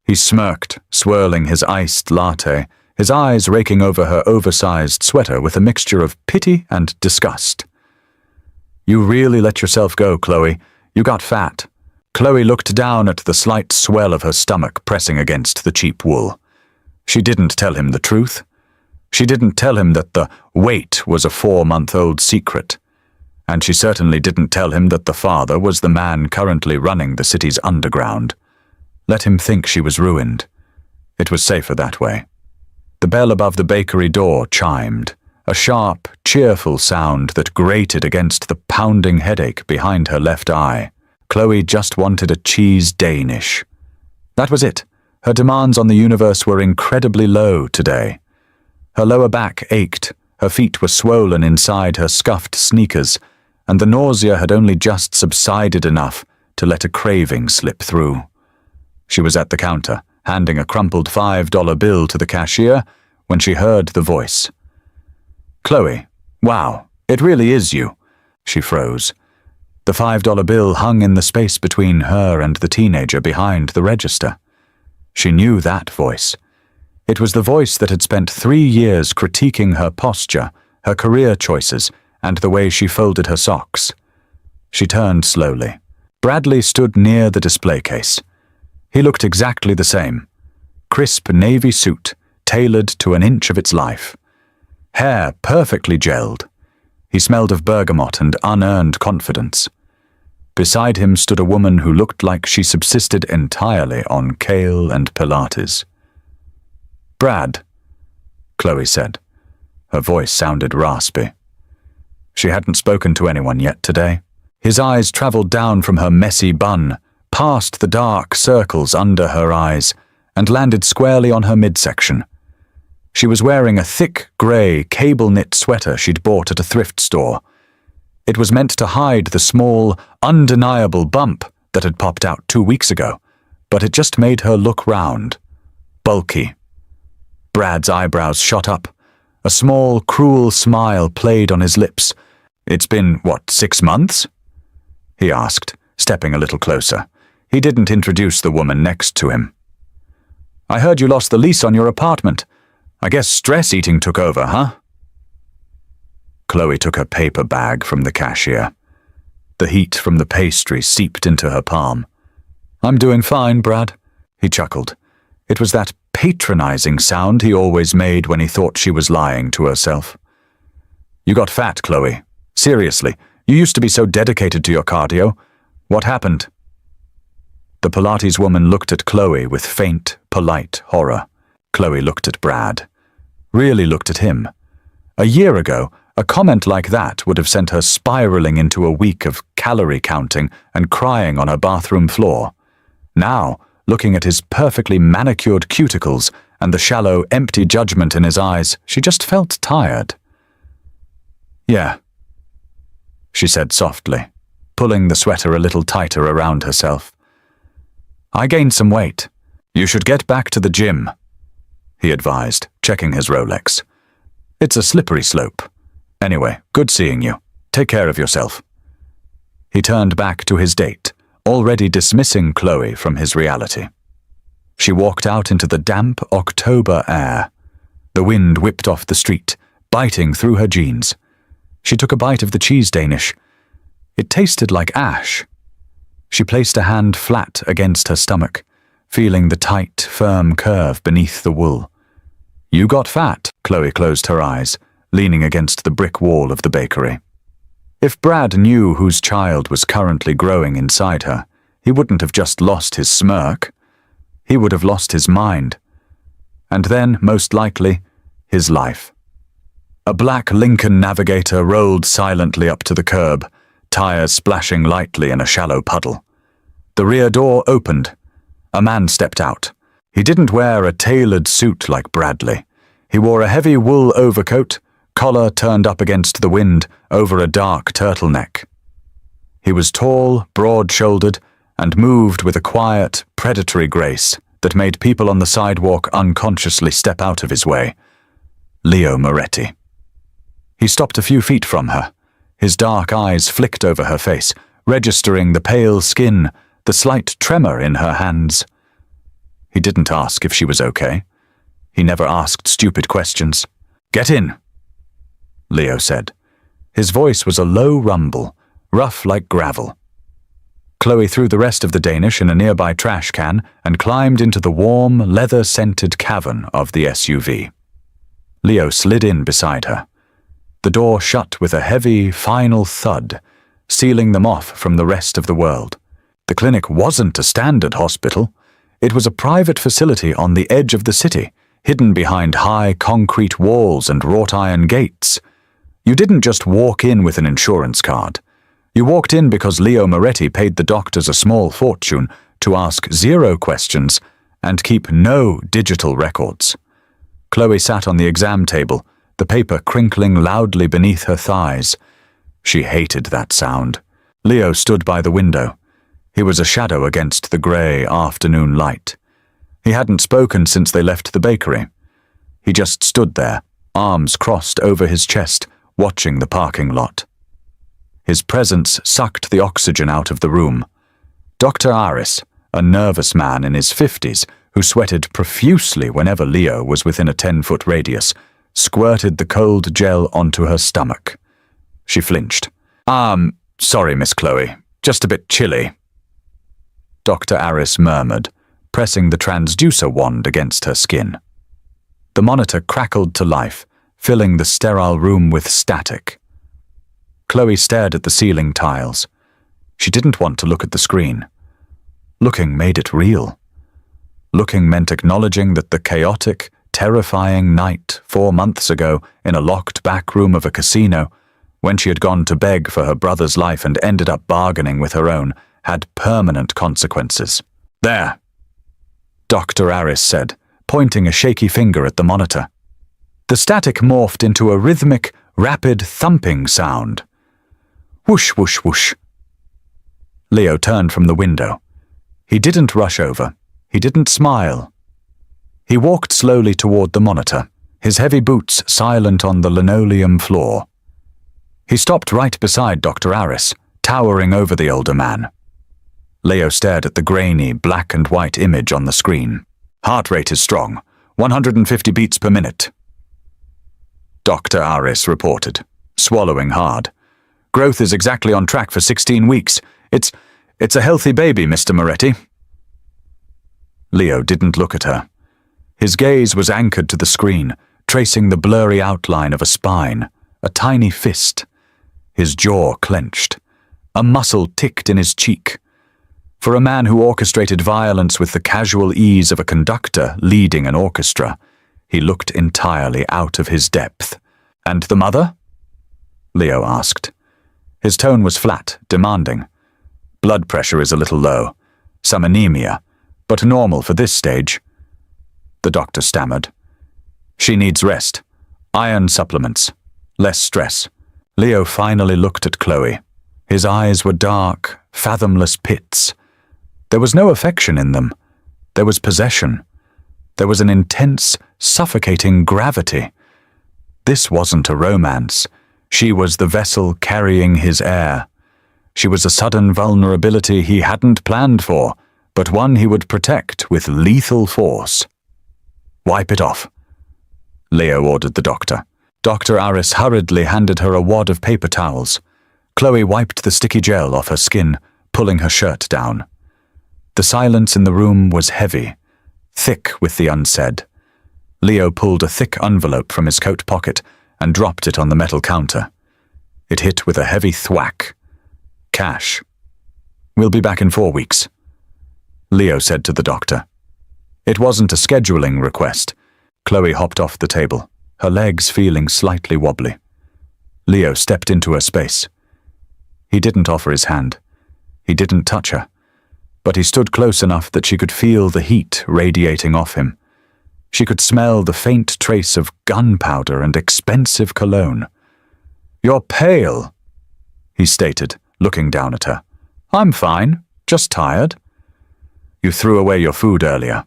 He smirked, swirling his iced latte, his eyes raking over her oversized sweater with a mixture of pity and disgust. "You really let yourself go, Chloe. You got fat." Chloe looked down at the slight swell of her stomach pressing against the cheap wool. She didn't tell him the truth. She didn't tell him that the weight was a 4-month-old secret. And she certainly didn't tell him that the father was the man currently running the city's underground. Let him think she was ruined. It was safer that way. The bell above the bakery door chimed, a sharp, cheerful sound that grated against the pounding headache behind her left eye. Chloe just wanted a cheese Danish. That was it. Her demands on the universe were incredibly low today. Her lower back ached, her feet were swollen inside her scuffed sneakers, and the nausea had only just subsided enough to let a craving slip through. She was at the counter, handing a crumpled $5 bill to the cashier, when she heard the voice. "Chloe, wow, it really is you." She froze. The $5 bill hung in the space between her and the teenager behind the register. She knew that voice. It was the voice that had spent 3 years critiquing her posture, her career choices, and the way she folded her socks. She turned slowly. Bradley stood near the display case. He looked exactly the same. Crisp navy suit, tailored to an inch of its life. Hair perfectly gelled. He smelled of bergamot and unearned confidence. Beside him stood a woman who looked like she subsisted entirely on kale and Pilates. "Brad," Chloe said. Her voice sounded raspy. She hadn't spoken to anyone yet today. His eyes traveled down from her messy bun, past the dark circles under her eyes, and landed squarely on her midsection. She was wearing a thick, grey, cable-knit sweater she'd bought at a thrift store. It was meant to hide the small, undeniable bump that had popped out 2 weeks ago, but it just made her look round. Bulky. Brad's eyebrows shot up. A small, cruel smile played on his lips. "It's been, 6 months?" he asked, stepping a little closer. He didn't introduce the woman next to him. "I heard you lost the lease on your apartment. I guess stress eating took over, huh?" Chloe took her paper bag from the cashier. The heat from the pastry seeped into her palm. "I'm doing fine, Brad," he chuckled. It was that patronizing sound he always made when he thought she was lying to herself. "You got fat, Chloe. Seriously, you used to be so dedicated to your cardio. What happened?" The Pilates woman looked at Chloe with faint, polite horror. Chloe looked at Brad. Really looked at him. A year ago, a comment like that would have sent her spiraling into a week of calorie counting and crying on her bathroom floor. Now, looking at his perfectly manicured cuticles and the shallow, empty judgment in his eyes, she just felt tired. "Yeah," she said softly, pulling the sweater a little tighter around herself. "I gained some weight. You should get back to the gym," he advised, checking his Rolex. "It's a slippery slope. Anyway, good seeing you. Take care of yourself." He turned back to his date, already dismissing Chloe from his reality. She walked out into the damp October air. The wind whipped off the street, biting through her jeans. She took a bite of the cheese Danish. It tasted like ash. She placed a hand flat against her stomach, feeling the tight, firm curve beneath the wool. "You got fat," Chloe closed her eyes, leaning against the brick wall of the bakery. If Brad knew whose child was currently growing inside her, he wouldn't have just lost his smirk. He would have lost his mind. And then, most likely, his life. A black Lincoln Navigator rolled silently up to the curb, tires splashing lightly in a shallow puddle. The rear door opened. A man stepped out. He didn't wear a tailored suit like Bradley. He wore a heavy wool overcoat, collar turned up against the wind over a dark turtleneck. He was tall, broad-shouldered, and moved with a quiet, predatory grace that made people on the sidewalk unconsciously step out of his way. Leo Moretti. He stopped a few feet from her. His dark eyes flicked over her face, registering the pale skin, the slight tremor in her hands. He didn't ask if she was okay. He never asked stupid questions. "Get in," Leo said. His voice was a low rumble, rough like gravel. Chloe threw the rest of the Danish in a nearby trash can and climbed into the warm, leather-scented cavern of the SUV. Leo slid in beside her. The door shut with a heavy, final thud, sealing them off from the rest of the world. The clinic wasn't a standard hospital. It was a private facility on the edge of the city, hidden behind high concrete walls and wrought-iron gates. You didn't just walk in with an insurance card. You walked in because Leo Moretti paid the doctors a small fortune to ask 0 questions and keep no digital records. Chloe sat on the exam table, the paper crinkling loudly beneath her thighs. She hated that sound. Leo stood by the window. He was a shadow against the grey afternoon light. He hadn't spoken since they left the bakery. He just stood there, arms crossed over his chest, watching the parking lot. His presence sucked the oxygen out of the room. Dr. Aris, a nervous man in his 50s who sweated profusely whenever Leo was within a 10-foot radius, squirted the cold gel onto her stomach. She flinched. Sorry, Miss Chloe. Just a bit chilly." Dr. Aris murmured, pressing the transducer wand against her skin. The monitor crackled to life, filling the sterile room with static. Chloe stared at the ceiling tiles. She didn't want to look at the screen. Looking made it real. Looking meant acknowledging that the chaotic, terrifying night 4 months ago in a locked back room of a casino, when she had gone to beg for her brother's life and ended up bargaining with her own, had permanent consequences. "There," Dr. Aris said, pointing a shaky finger at the monitor. The static morphed into a rhythmic, rapid thumping sound. Whoosh, whoosh, whoosh. Leo turned from the window. He didn't rush over. He didn't smile. He walked slowly toward the monitor, his heavy boots silent on the linoleum floor. He stopped right beside Dr. Aris, towering over the older man. Leo stared at the grainy, black and white image on the screen. "Heart rate is strong, 150 beats per minute," Dr. Aris reported, swallowing hard. "Growth is exactly on track for 16 weeks. It's a healthy baby, Mr. Moretti." Leo didn't look at her. His gaze was anchored to the screen, tracing the blurry outline of a spine, a tiny fist. His jaw clenched. A muscle ticked in his cheek. For a man who orchestrated violence with the casual ease of a conductor leading an orchestra, he looked entirely out of his depth. "And the mother?" Leo asked. His tone was flat, demanding. "Blood pressure is a little low. Some anemia, but normal for this stage." The doctor stammered. "She needs rest. Iron supplements. Less stress." Leo finally looked at Chloe. His eyes were dark, fathomless pits. There was no affection in them. There was possession. There was an intense, suffocating gravity. This wasn't a romance. She was the vessel carrying his air. She was a sudden vulnerability he hadn't planned for, but one he would protect with lethal force. "Wipe it off," Leo ordered the doctor. Dr. Aris hurriedly handed her a wad of paper towels. Chloe wiped the sticky gel off her skin, pulling her shirt down. The silence in the room was heavy, thick with the unsaid. Leo pulled a thick envelope from his coat pocket and dropped it on the metal counter. It hit with a heavy thwack. "Cash. We'll be back in 4 weeks," Leo said to the doctor. It wasn't a scheduling request. Chloe hopped off the table, her legs feeling slightly wobbly. Leo stepped into her space. He didn't offer his hand. He didn't touch her. But he stood close enough that she could feel the heat radiating off him. She could smell the faint trace of gunpowder and expensive cologne. "You're pale," he stated, looking down at her. "I'm fine, just tired." "You threw away your food earlier."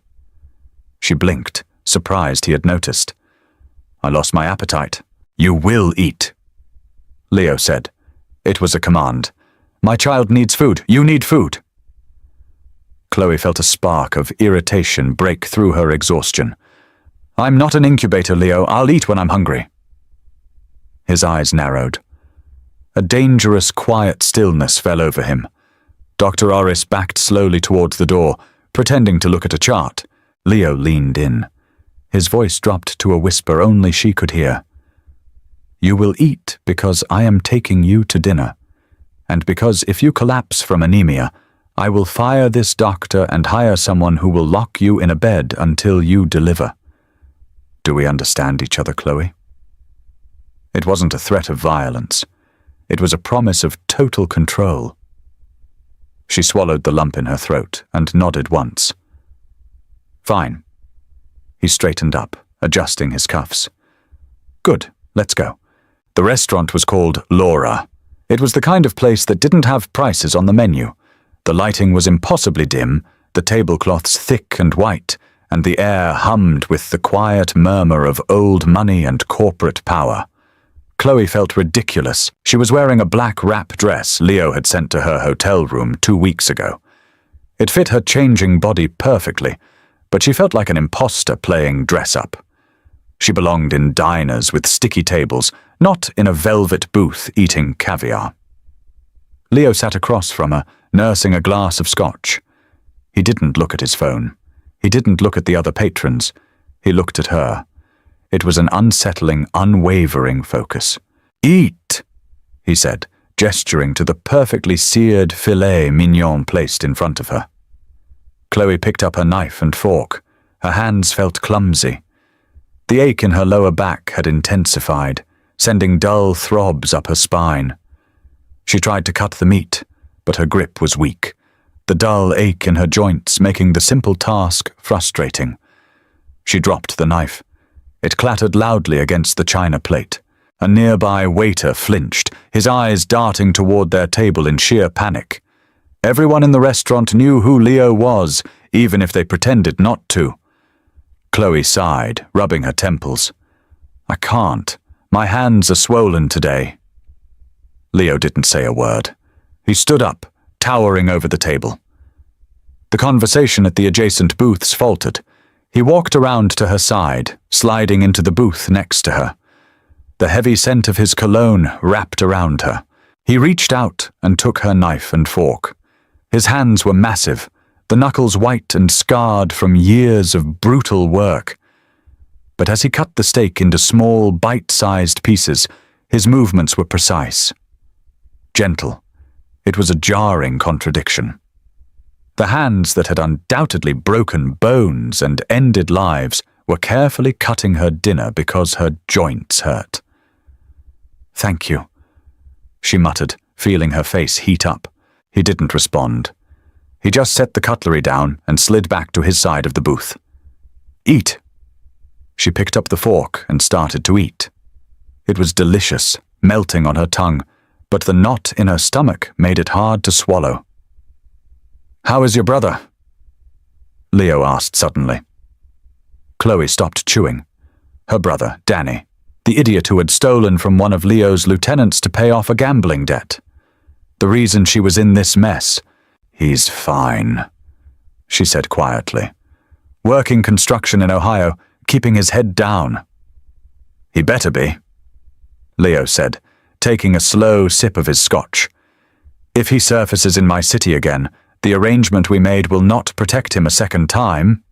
She blinked, surprised he had noticed. "I lost my appetite." "You will eat," Leo said. It was a command. "My child needs food. You need food." Chloe felt a spark of irritation break through her exhaustion. I'm not an incubator, Leo. I'll eat when I'm hungry. His eyes narrowed. A dangerous, quiet stillness fell over him. Dr. Orris backed slowly towards the door, pretending to look at a chart. Leo leaned in. His voice dropped to a whisper only she could hear. You will eat because I am taking you to dinner, and because if you collapse from anemia, I will fire this doctor and hire someone who will lock you in a bed until you deliver. Do we understand each other, Chloe? It wasn't a threat of violence. It was a promise of total control. She swallowed the lump in her throat and nodded once. Fine. He straightened up, adjusting his cuffs. Good, let's go. The restaurant was called Laura. It was the kind of place that didn't have prices on the menu. The lighting was impossibly dim, the tablecloths thick and white, and the air hummed with the quiet murmur of old money and corporate power. Chloe felt ridiculous. She was wearing a black wrap dress Leo had sent to her hotel room 2 weeks ago. It fit her changing body perfectly, but she felt like an imposter playing dress-up. She belonged in diners with sticky tables, not in a velvet booth eating caviar. Leo sat across from her, nursing a glass of scotch. He didn't look at his phone. He didn't look at the other patrons. He looked at her. It was an unsettling, unwavering focus. Eat, he said, gesturing to the perfectly seared filet mignon placed in front of her. Chloe picked up her knife and fork. Her hands felt clumsy. The ache in her lower back had intensified, sending dull throbs up her spine. She tried to cut the meat, but her grip was weak, the dull ache in her joints making the simple task frustrating. She dropped the knife. It clattered loudly against the china plate. A nearby waiter flinched, his eyes darting toward their table in sheer panic. Everyone in the restaurant knew who Leo was, even if they pretended not to. Chloe sighed, rubbing her temples. I can't. My hands are swollen today. Leo didn't say a word. He stood up, towering over the table. The conversation at the adjacent booths faltered. He walked around to her side, sliding into the booth next to her. The heavy scent of his cologne wrapped around her. He reached out and took her knife and fork. His hands were massive, the knuckles white and scarred from years of brutal work. But as he cut the steak into small, bite-sized pieces, his movements were precise. Gentle. It was a jarring contradiction. The hands that had undoubtedly broken bones and ended lives were carefully cutting her dinner because her joints hurt. Thank you, she muttered, feeling her face heat up. He didn't respond. He just set the cutlery down and slid back to his side of the booth. Eat. She picked up the fork and started to eat. It was delicious, melting on her tongue, but the knot in her stomach made it hard to swallow. How is your brother? Leo asked suddenly. Chloe stopped chewing. Her brother, Danny, the idiot who had stolen from one of Leo's lieutenants to pay off a gambling debt. The reason she was in this mess. He's fine, she said quietly. Working construction in Ohio, keeping his head down. He better be, Leo said, taking a slow sip of his scotch. If he surfaces in my city again, the arrangement we made will not protect him a second time.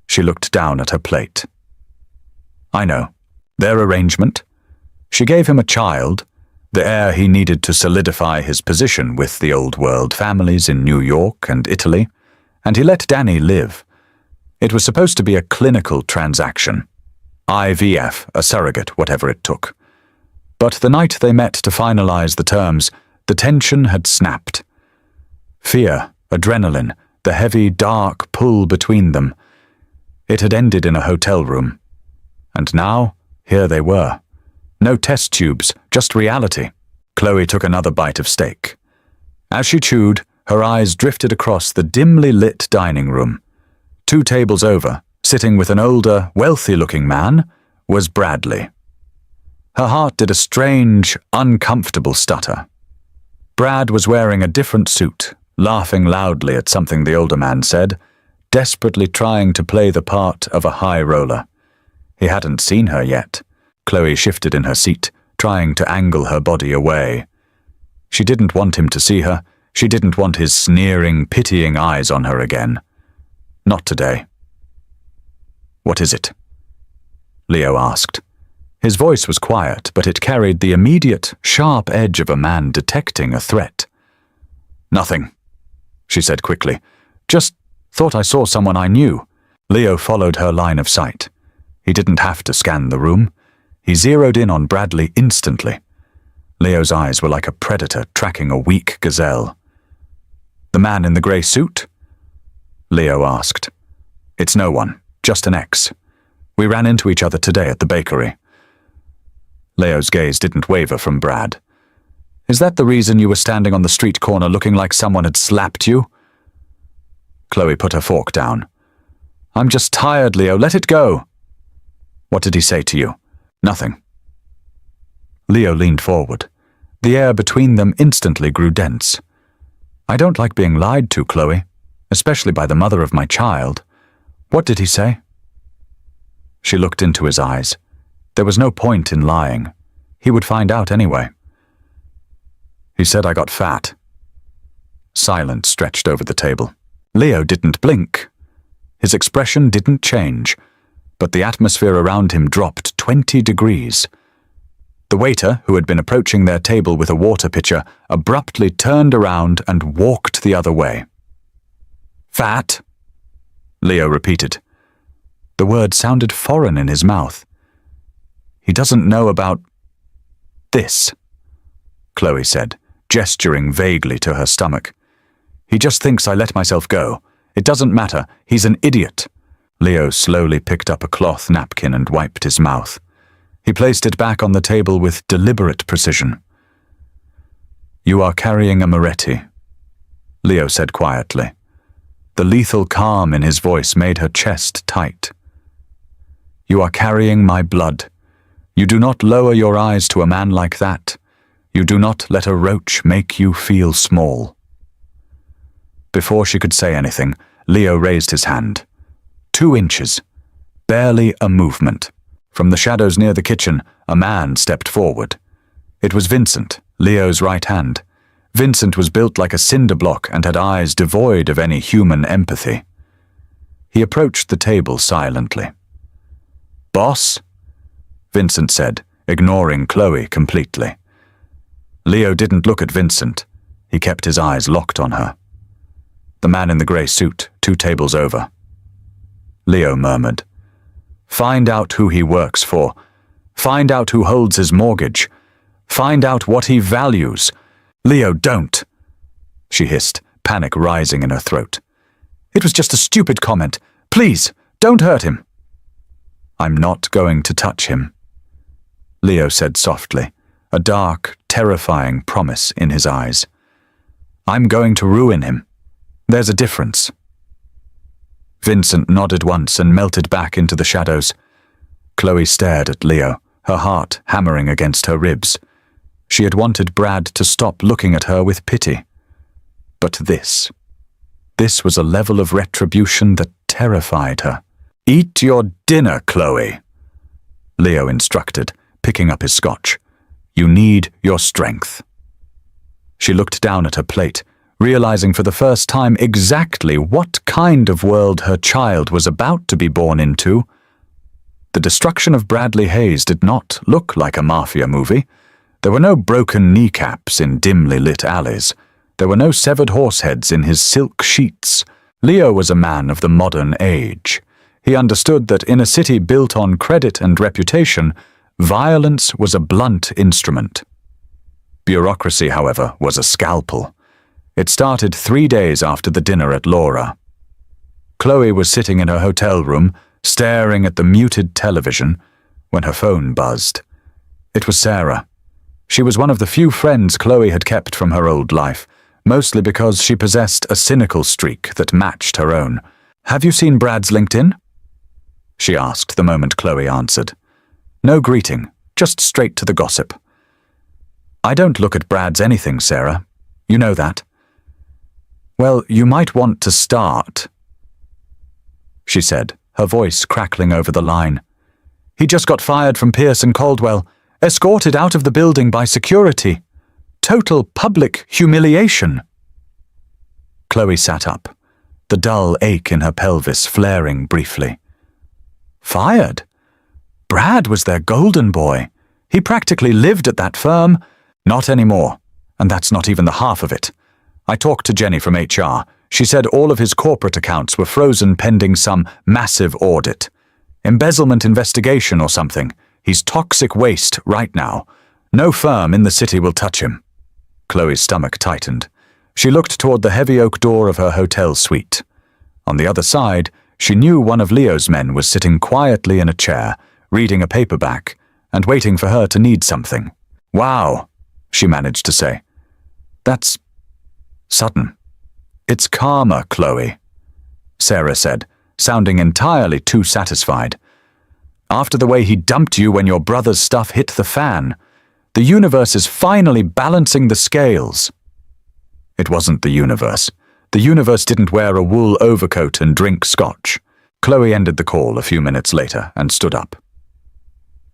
She looked down at her plate. I know. Their arrangement? She gave him a child, the heir he needed to solidify his position with the old world families in New York and Italy, and he let Danny live. It was supposed to be a clinical transaction. IVF, a surrogate, whatever it took. But the night they met to finalize the terms, the tension had snapped. Fear, adrenaline, the heavy, dark pull between them. It had ended in a hotel room. And now, here they were. No test tubes, just reality. Chloe took another bite of steak. As she chewed, her eyes drifted across the dimly lit dining room. 2 tables over, sitting with an older, wealthy-looking man, was Bradley. Her heart did a strange, uncomfortable stutter. Brad was wearing a different suit, laughing loudly at something the older man said, desperately trying to play the part of a high roller. He hadn't seen her yet. Chloe shifted in her seat, trying to angle her body away. She didn't want him to see her. She didn't want his sneering, pitying eyes on her again. Not today. "What is it?" Leo asked. His voice was quiet, but it carried the immediate, sharp edge of a man detecting a threat. "Nothing," she said quickly. "Just thought I saw someone I knew." Leo followed her line of sight. He didn't have to scan the room. He zeroed in on Bradley instantly. Leo's eyes were like a predator tracking a weak gazelle. "The man in the grey suit?" Leo asked. "It's no one, just an ex. We ran into each other today at the bakery." Leo's gaze didn't waver from Brad. "Is that the reason you were standing on the street corner looking like someone had slapped you?" Chloe put her fork down. "I'm just tired, Leo. Let it go." "What did he say to you?" "Nothing." Leo leaned forward. The air between them instantly grew dense. "I don't like being lied to, Chloe, especially by the mother of my child. What did he say?" She looked into his eyes. There was no point in lying. He would find out anyway. "He said I got fat." Silence stretched over the table. Leo didn't blink. His expression didn't change, but the atmosphere around him dropped 20 degrees. The waiter, who had been approaching their table with a water pitcher, abruptly turned around and walked the other way. "Fat?" Leo repeated. The word sounded foreign in his mouth. "He doesn't know about this," Chloe said, gesturing vaguely to her stomach. "He just thinks I let myself go. It doesn't matter. He's an idiot." Leo slowly picked up a cloth napkin and wiped his mouth. He placed it back on the table with deliberate precision. "You are carrying a Moretti," Leo said quietly. The lethal calm in his voice made her chest tight. "You are carrying my blood. You do not lower your eyes to a man like that. You do not let a roach make you feel small." Before she could say anything, Leo raised his hand. 2 inches. Barely a movement. From the shadows near the kitchen, a man stepped forward. It was Vincent, Leo's right hand. Vincent was built like a cinder block and had eyes devoid of any human empathy. He approached the table silently. "Boss?" Vincent said, ignoring Chloe completely. Leo didn't look at Vincent. He kept his eyes locked on her. The man in the grey suit, 2 tables over. Leo murmured, "Find out who he works for. Find out who holds his mortgage. Find out what he values." "Leo, don't," she hissed, panic rising in her throat. "It was just a stupid comment. Please, don't hurt him." "I'm not going to touch him," Leo said softly, a dark, terrifying promise in his eyes. "I'm going to ruin him. There's a difference." Vincent nodded once and melted back into the shadows. Chloe stared at Leo, her heart hammering against her ribs. She had wanted Brad to stop looking at her with pity. But this was a level of retribution that terrified her. "Eat your dinner, Chloe," Leo instructed, picking up his scotch. "You need your strength." She looked down at her plate, realizing for the first time exactly what kind of world her child was about to be born into. The destruction of Bradley Hayes did not look like a Mafia movie. There were no broken kneecaps in dimly lit alleys. There were no severed horse heads in his silk sheets. Leo was a man of the modern age. He understood that in a city built on credit and reputation, violence was a blunt instrument. Bureaucracy, however, was a scalpel. It started 3 days after the dinner at Laura. Chloe was sitting in her hotel room, staring at the muted television, when her phone buzzed. It was Sarah. She was one of the few friends Chloe had kept from her old life, mostly because she possessed a cynical streak that matched her own. "Have you seen Brad's LinkedIn?" she asked the moment Chloe answered. No greeting, just straight to the gossip. "I don't look at Brad's anything, Sarah. You know that." Well, you might want to start, she said, her voice crackling over the line. He just got fired from Pierce and Caldwell, escorted out of the building by security. Total public humiliation. Chloe sat up, the dull ache in her pelvis flaring briefly. Fired? Brad was their golden boy. He practically lived at that firm. Not anymore, and that's not even the half of it. I talked to Jenny from HR. She said all of his corporate accounts were frozen pending some massive audit. Embezzlement investigation or something. He's toxic waste right now. No firm in the city will touch him. Chloe's stomach tightened. She looked toward the heavy oak door of her hotel suite. On the other side, she knew one of Leo's men was sitting quietly in a chair, reading a paperback, and waiting for her to need something. Wow, she managed to say. That's sudden. It's karma, Chloe, Sarah said, sounding entirely too satisfied. After the way he dumped you when your brother's stuff hit the fan, the universe is finally balancing the scales. It wasn't the universe. The universe didn't wear a wool overcoat and drink scotch. Chloe ended the call a few minutes later and stood up.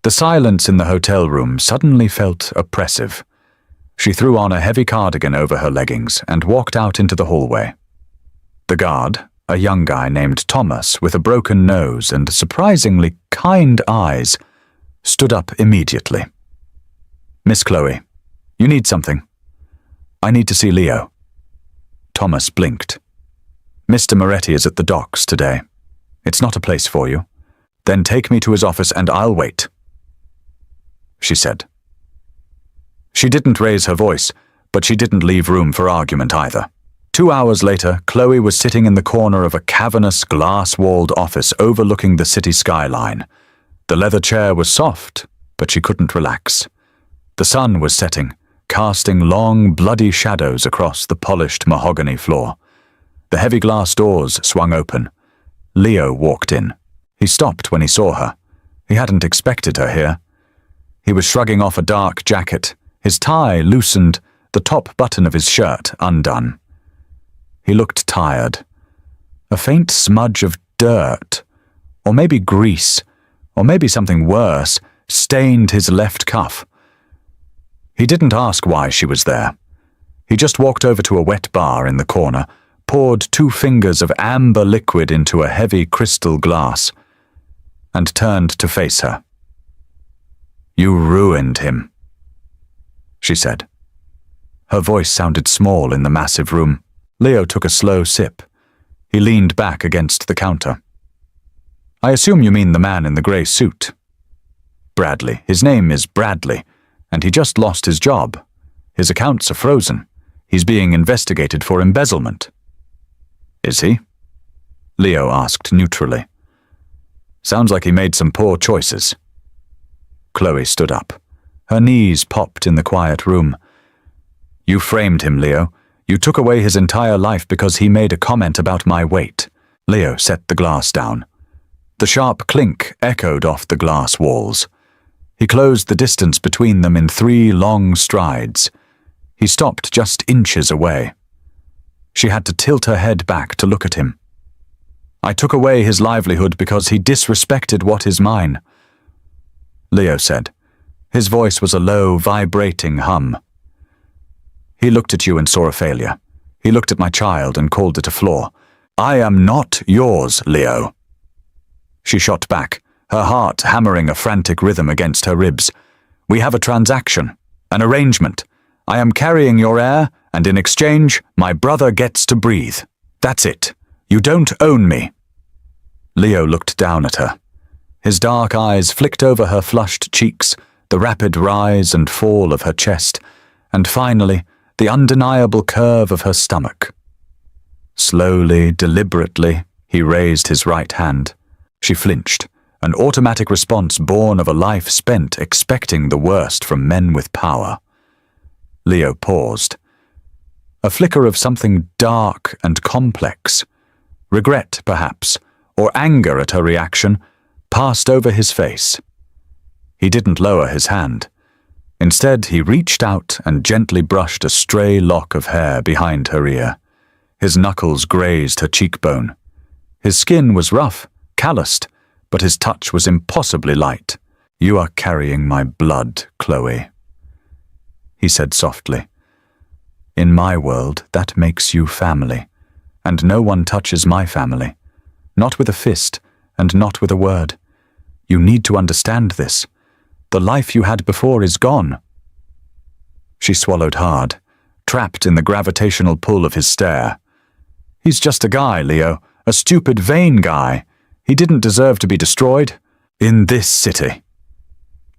The silence in the hotel room suddenly felt oppressive. She threw on a heavy cardigan over her leggings and walked out into the hallway. The guard, a young guy named Thomas with a broken nose and surprisingly kind eyes, stood up immediately. Miss Chloe, you need something. I need to see Leo. Thomas blinked. Mr. Moretti is at the docks today. It's not a place for you. Then take me to his office and I'll wait, she said. She didn't raise her voice, but she didn't leave room for argument either. 2 hours later, Chloe was sitting in the corner of a cavernous, glass-walled office overlooking the city skyline. The leather chair was soft, but she couldn't relax. The sun was setting, casting long, bloody shadows across the polished mahogany floor. The heavy glass doors swung open. Leo walked in. He stopped when he saw her. He hadn't expected her here. He was shrugging off a dark jacket, his tie loosened, the top button of his shirt undone. He looked tired. A faint smudge of dirt, or maybe grease, or maybe something worse, stained his left cuff. He didn't ask why she was there. He just walked over to a wet bar in the corner, poured 2 fingers of amber liquid into a heavy crystal glass, and turned to face her. You ruined him, she said. Her voice sounded small in the massive room. Leo took a slow sip. He leaned back against the counter. I assume you mean the man in the grey suit. Bradley. His name is Bradley, and he just lost his job. His accounts are frozen. He's being investigated for embezzlement. Is he? Leo asked neutrally. Sounds like he made some poor choices. Chloe stood up. Her knees popped in the quiet room. You framed him, Leo. You took away his entire life because he made a comment about my weight. Leo set the glass down. The sharp clink echoed off the glass walls. He closed the distance between them in 3 long strides. He stopped just inches away. She had to tilt her head back to look at him. I took away his livelihood because he disrespected what is mine, Leo said. His voice was a low, vibrating hum. He looked at you and saw a failure. He looked at my child and called it a flaw. I am not yours, Leo. She shot back, her heart hammering a frantic rhythm against her ribs. We have a transaction, an arrangement. I am carrying your heir, and in exchange, my brother gets to breathe. That's it. You don't own me. Leo looked down at her. His dark eyes flicked over her flushed cheeks, the rapid rise and fall of her chest, and finally, the undeniable curve of her stomach. Slowly, deliberately, he raised his right hand. She flinched, an automatic response born of a life spent expecting the worst from men with power. Leo paused. A flicker of something dark and complex, regret perhaps, or anger at her reaction, passed over his face. He didn't lower his hand. Instead, he reached out and gently brushed a stray lock of hair behind her ear. His knuckles grazed her cheekbone. His skin was rough, calloused, but his touch was impossibly light. "You are carrying my blood, Chloe," he said softly. "In my world, that makes you family, and no one touches my family. Not with a fist, and not with a word. You need to understand this. The life you had before is gone." She swallowed hard, trapped in the gravitational pull of his stare. "He's just a guy, Leo, a stupid, vain guy. He didn't deserve to be destroyed. In this city,"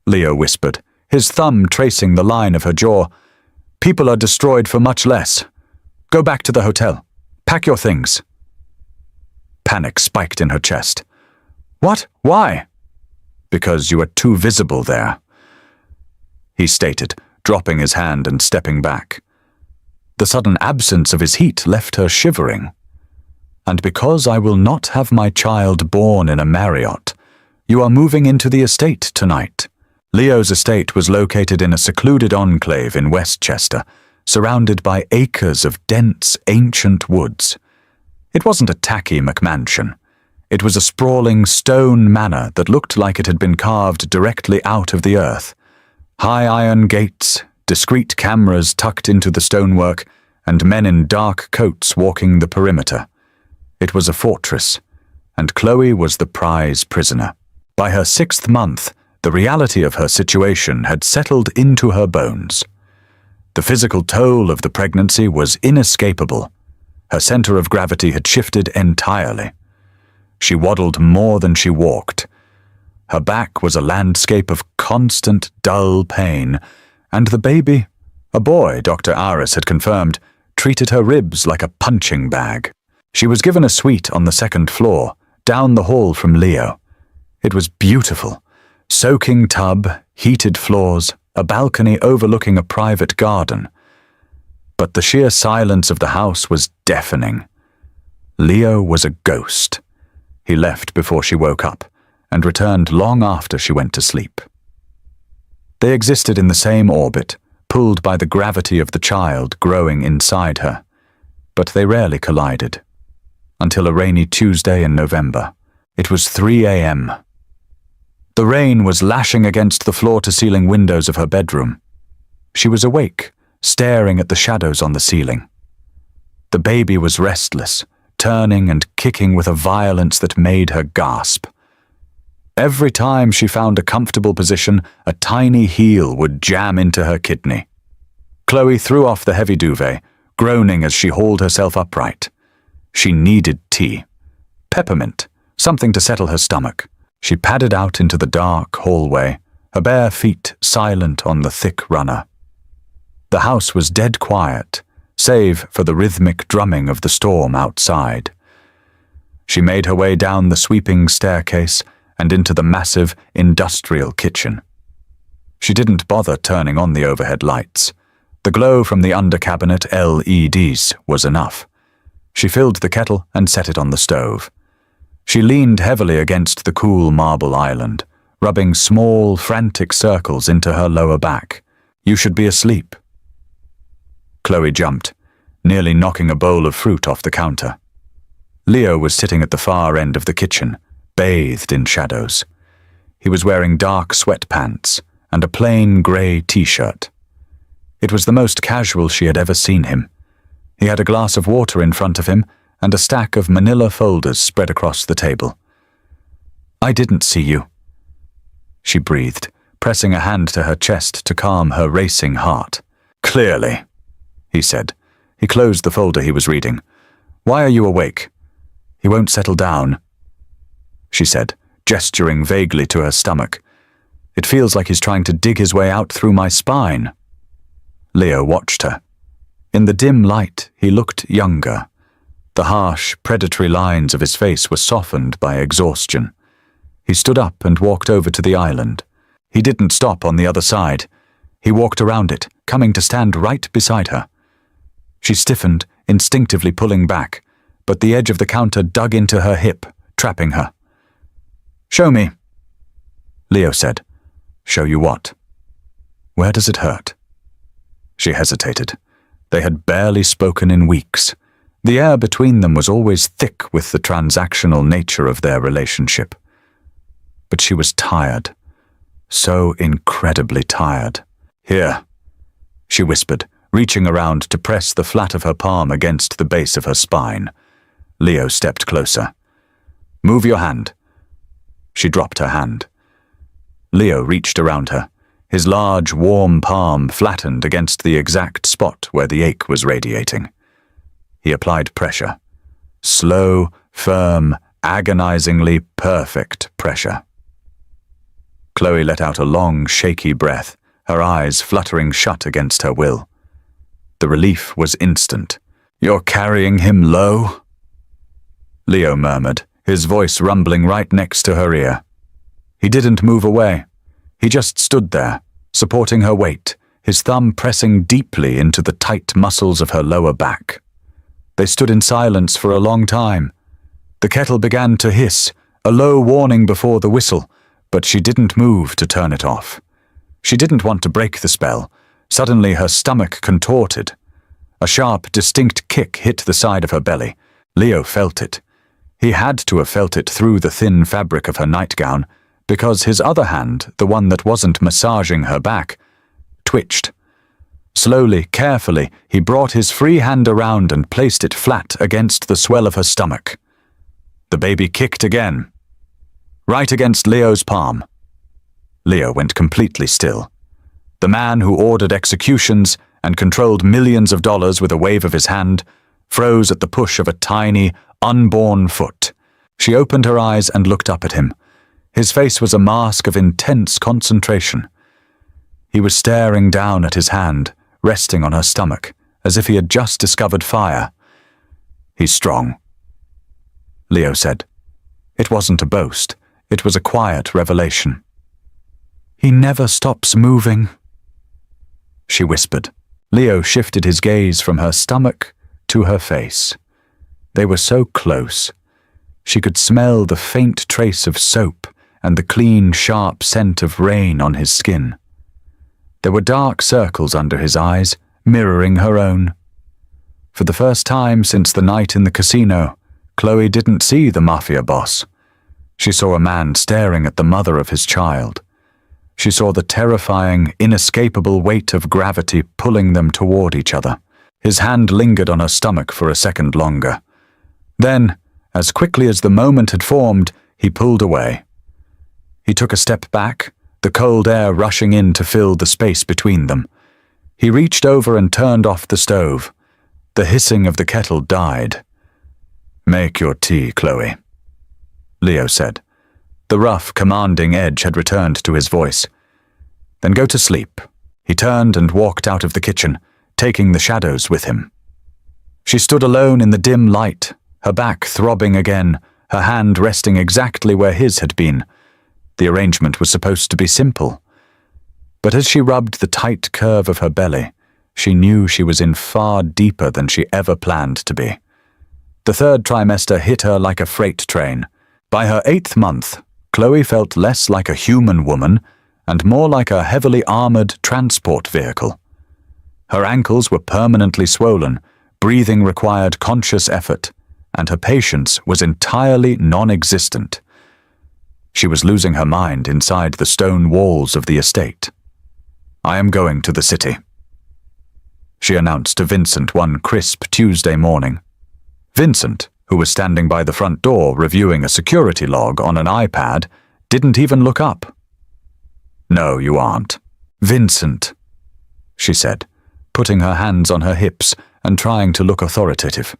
Leo whispered, his thumb tracing the line of her jaw. "People are destroyed for much less. Go back to the hotel. Pack your things." Panic spiked in her chest. "What? Why?" "Because you are too visible there," he stated, dropping his hand and stepping back. The sudden absence of his heat left her shivering. "And because I will not have my child born in a Marriott, you are moving into the estate tonight." Leo's estate was located in a secluded enclave in Westchester, surrounded by acres of dense, ancient woods. It wasn't a tacky McMansion. It was a sprawling stone manor that looked like it had been carved directly out of the earth. High iron gates, discreet cameras tucked into the stonework, and men in dark coats walking the perimeter. It was a fortress, and Chloe was the prize prisoner. By her 6th month, the reality of her situation had settled into her bones. The physical toll of the pregnancy was inescapable. Her center of gravity had shifted entirely. She waddled more than she walked. Her back was a landscape of constant, dull pain, and the baby, a boy Dr. Aris had confirmed, treated her ribs like a punching bag. She was given a suite on the 2nd floor, down the hall from Leo. It was beautiful. Soaking tub, heated floors, a balcony overlooking a private garden. But the sheer silence of the house was deafening. Leo was a ghost. He left before she woke up, and returned long after she went to sleep. They existed in the same orbit, pulled by the gravity of the child growing inside her, but they rarely collided. Until a rainy Tuesday in November. It was 3 a.m. The rain was lashing against the floor-to-ceiling windows of her bedroom. She was awake, staring at the shadows on the ceiling. The baby was restless, turning and kicking with a violence that made her gasp. Every time she found a comfortable position, a tiny heel would jam into her kidney. Chloe threw off the heavy duvet, groaning as she hauled herself upright. She needed tea. Peppermint, something to settle her stomach. She padded out into the dark hallway, her bare feet silent on the thick runner. The house was dead quiet, save for the rhythmic drumming of the storm outside. She made her way down the sweeping staircase and into the massive industrial kitchen. She didn't bother turning on the overhead lights. The glow from the under-cabinet LEDs was enough. She filled the kettle and set it on the stove. She leaned heavily against the cool marble island, rubbing small, frantic circles into her lower back. "You should be asleep." Chloe jumped, nearly knocking a bowl of fruit off the counter. Leo was sitting at the far end of the kitchen, bathed in shadows. He was wearing dark sweatpants and a plain grey t-shirt. It was the most casual she had ever seen him. He had a glass of water in front of him and a stack of manila folders spread across the table. "I didn't see you," she breathed, pressing a hand to her chest to calm her racing heart. "Clearly," he said. He closed the folder he was reading. "Why are you awake?" "He won't settle down," she said, gesturing vaguely to her stomach. "It feels like he's trying to dig his way out through my spine." Leo watched her. In the dim light, he looked younger. The harsh, predatory lines of his face were softened by exhaustion. He stood up and walked over to the island. He didn't stop on the other side. He walked around it, coming to stand right beside her. She stiffened, instinctively pulling back, but the edge of the counter dug into her hip, trapping her. "Show me," Leo said. "Show you what?" "Where does it hurt?" She hesitated. They had barely spoken in weeks. The air between them was always thick with the transactional nature of their relationship. But she was tired. So incredibly tired. "Here," she whispered, reaching around to press the flat of her palm against the base of her spine. Leo stepped closer. "Move your hand." She dropped her hand. Leo reached around her, his large, warm palm flattened against the exact spot where the ache was radiating. He applied pressure. Slow, firm, agonizingly perfect pressure. Chloe let out a long, shaky breath, her eyes fluttering shut against her will. The relief was instant. "You're carrying him low?" Leo murmured, his voice rumbling right next to her ear. He didn't move away. He just stood there, supporting her weight, his thumb pressing deeply into the tight muscles of her lower back. They stood in silence for a long time. The kettle began to hiss, a low warning before the whistle, but she didn't move to turn it off. She didn't want to break the spell. Suddenly her stomach contorted. A sharp, distinct kick hit the side of her belly. Leo felt it. He had to have felt it through the thin fabric of her nightgown, because his other hand, the one that wasn't massaging her back, twitched. Slowly, carefully, he brought his free hand around and placed it flat against the swell of her stomach. The baby kicked again. Right against Leo's palm. Leo went completely still. The man who ordered executions and controlled millions of dollars with a wave of his hand froze at the push of a tiny, unborn foot. She opened her eyes and looked up at him. His face was a mask of intense concentration. He was staring down at his hand, resting on her stomach, as if he had just discovered fire. "He's strong," Leo said. It wasn't a boast. It was a quiet revelation. "He never stops moving," she whispered. Leo shifted his gaze from her stomach to her face. They were so close. She could smell the faint trace of soap and the clean, sharp scent of rain on his skin. There were dark circles under his eyes, mirroring her own. For the first time since the night in the casino, Chloe didn't see the Mafia boss. She saw a man staring at the mother of his child. She saw the terrifying, inescapable weight of gravity pulling them toward each other. His hand lingered on her stomach for a second longer. Then, as quickly as the moment had formed, he pulled away. He took a step back, the cold air rushing in to fill the space between them. He reached over and turned off the stove. The hissing of the kettle died. "Make your tea, Chloe," Leo said. The rough, commanding edge had returned to his voice. "Then go to sleep." He turned and walked out of the kitchen, taking the shadows with him. She stood alone in the dim light, her back throbbing again, her hand resting exactly where his had been. The arrangement was supposed to be simple. But as she rubbed the tight curve of her belly, she knew she was in far deeper than she ever planned to be. The third trimester hit her like a freight train. By her 8th month, Chloe felt less like a human woman and more like a heavily armored transport vehicle. Her ankles were permanently swollen, breathing required conscious effort, and her patience was entirely non-existent. She was losing her mind inside the stone walls of the estate. "I am going to the city," she announced to Vincent one crisp Tuesday morning. Vincent, who was standing by the front door reviewing a security log on an iPad, didn't even look up. "No, you aren't." "Vincent," she said, putting her hands on her hips and trying to look authoritative.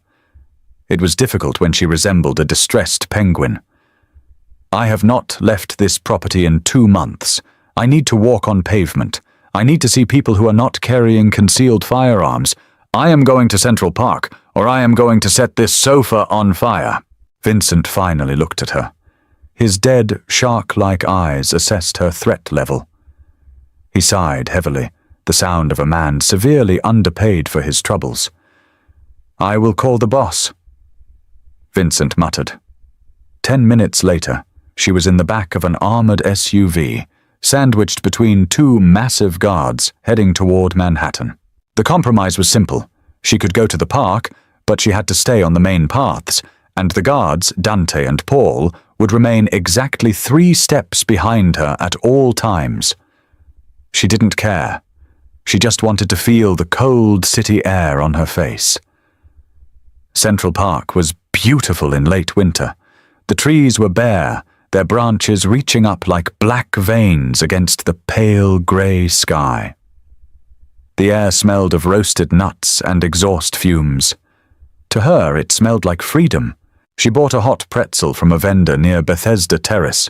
It was difficult when she resembled a distressed penguin. "I have not left this property in 2 months. I need to walk on pavement. I need to see people who are not carrying concealed firearms. I am going to Central Park, or I am going to set this sofa on fire." Vincent finally looked at her. His dead, shark-like eyes assessed her threat level. He sighed heavily, the sound of a man severely underpaid for his troubles. "I will call the boss," Vincent muttered. 10 minutes later, she was in the back of an armored SUV, sandwiched between 2 massive guards heading toward Manhattan. The compromise was simple. She could go to the park, but she had to stay on the main paths, and the guards, Dante and Paul, would remain exactly 3 steps behind her at all times. She didn't care. She just wanted to feel the cold city air on her face. Central Park was beautiful in late winter. The trees were bare, their branches reaching up like black veins against the pale grey sky. The air smelled of roasted nuts and exhaust fumes. To her, it smelled like freedom. She bought a hot pretzel from a vendor near Bethesda Terrace.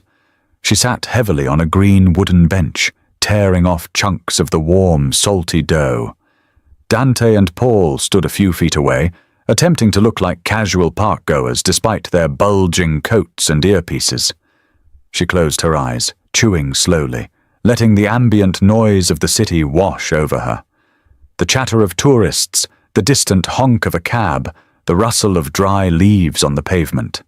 She sat heavily on a green wooden bench, tearing off chunks of the warm, salty dough. Dante and Paul stood a few feet away, attempting to look like casual park-goers despite their bulging coats and earpieces. She closed her eyes, chewing slowly, letting the ambient noise of the city wash over her. The chatter of tourists, the distant honk of a cab, the rustle of dry leaves on the pavement.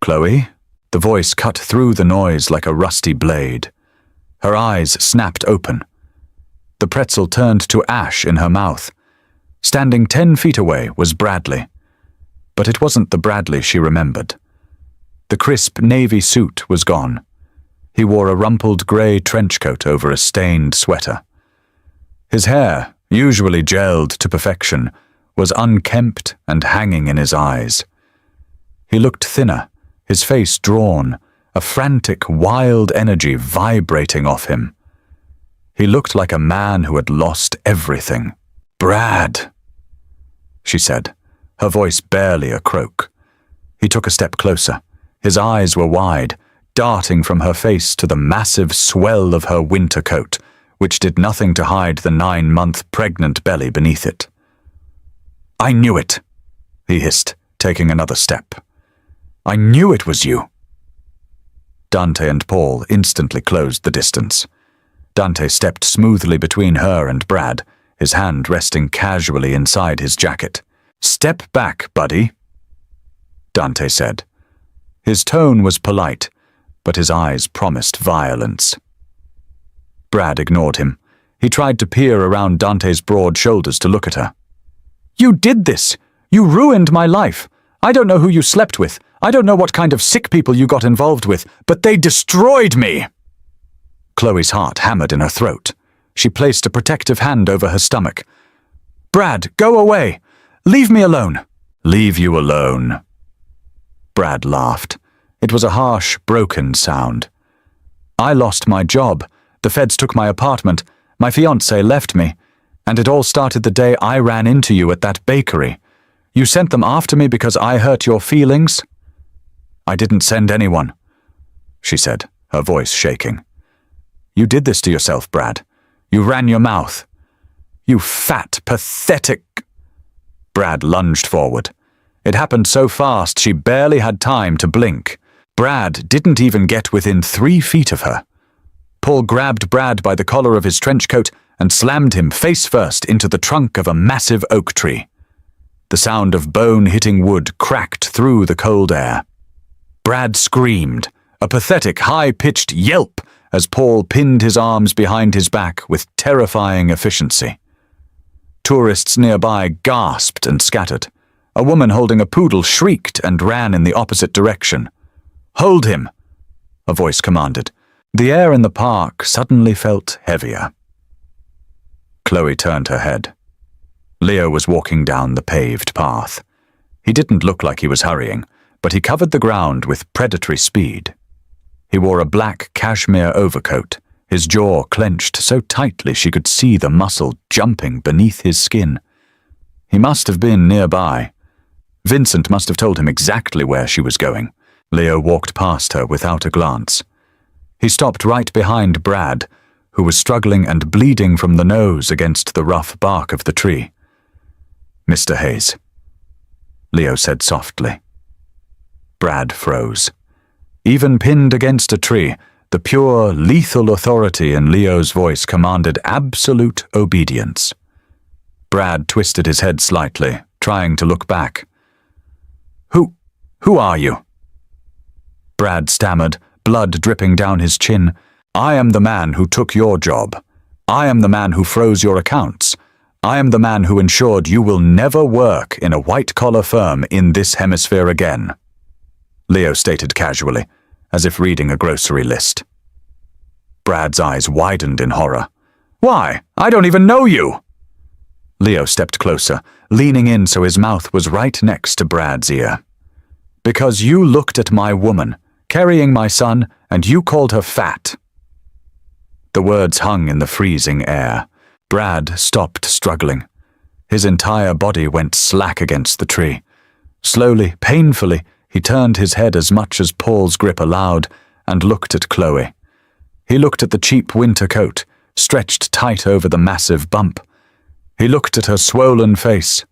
"Chloe?" The voice cut through the noise like a rusty blade. Her eyes snapped open. The pretzel turned to ash in her mouth. Standing 10 feet away was Bradley. But it wasn't the Bradley she remembered. The crisp navy suit was gone. He wore a rumpled grey trench coat over a stained sweater. His hair, usually gelled to perfection, was unkempt and hanging in his eyes. He looked thinner, his face drawn, a frantic, wild energy vibrating off him. He looked like a man who had lost everything. "Brad," she said, her voice barely a croak. He took a step closer. His eyes were wide, darting from her face to the massive swell of her winter coat, which did nothing to hide the 9-month pregnant belly beneath it. "I knew it," he hissed, taking another step. "I knew it was you." Dante and Paul instantly closed the distance. Dante stepped smoothly between her and Brad, his hand resting casually inside his jacket. "Step back, buddy," Dante said. His tone was polite, but his eyes promised violence. Brad ignored him. He tried to peer around Dante's broad shoulders to look at her. "You did this! You ruined my life! I don't know who you slept with. I don't know what kind of sick people you got involved with, but they destroyed me!" Chloe's heart hammered in her throat. She placed a protective hand over her stomach. "Brad, go away! Leave me alone!" "Leave you alone?" Brad laughed. It was a harsh, broken sound. "I lost my job. The feds took my apartment. My fiancé left me. And it all started the day I ran into you at that bakery. You sent them after me because I hurt your feelings?" "I didn't send anyone," she said, her voice shaking. "You did this to yourself, Brad. You ran your mouth. You fat, pathetic—" Brad lunged forward. It happened so fast she barely had time to blink. Brad didn't even get within 3 feet of her. Paul grabbed Brad by the collar of his trench coat and slammed him face first into the trunk of a massive oak tree. The sound of bone hitting wood cracked through the cold air. Brad screamed, a pathetic, high-pitched yelp as Paul pinned his arms behind his back with terrifying efficiency. Tourists nearby gasped and scattered. A woman holding a poodle shrieked and ran in the opposite direction. "Hold him," a voice commanded. The air in the park suddenly felt heavier. Chloe turned her head. Leo was walking down the paved path. He didn't look like he was hurrying, but he covered the ground with predatory speed. He wore a black cashmere overcoat, his jaw clenched so tightly she could see the muscle jumping beneath his skin. He must have been nearby. Vincent must have told him exactly where she was going. Leo walked past her without a glance. He stopped right behind Brad, who was struggling and bleeding from the nose against the rough bark of the tree. "Mr. Hayes," Leo said softly. Brad froze. Even pinned against a tree, the pure, lethal authority in Leo's voice commanded absolute obedience. Brad twisted his head slightly, trying to look back. Who are you?" Brad stammered, blood dripping down his chin. "I am the man who took your job. I am the man who froze your accounts. I am the man who ensured you will never work in a white-collar firm in this hemisphere again," Leo stated casually, as if reading a grocery list. Brad's eyes widened in horror. "Why? I don't even know you!" Leo stepped closer, leaning in so his mouth was right next to Brad's ear. "Because you looked at my woman, carrying my son, and you called her fat." The words hung in the freezing air. Brad stopped struggling. His entire body went slack against the tree. Slowly, painfully, he turned his head as much as Paul's grip allowed and looked at Chloe. He looked at the cheap winter coat, stretched tight over the massive bump. He looked at her swollen face.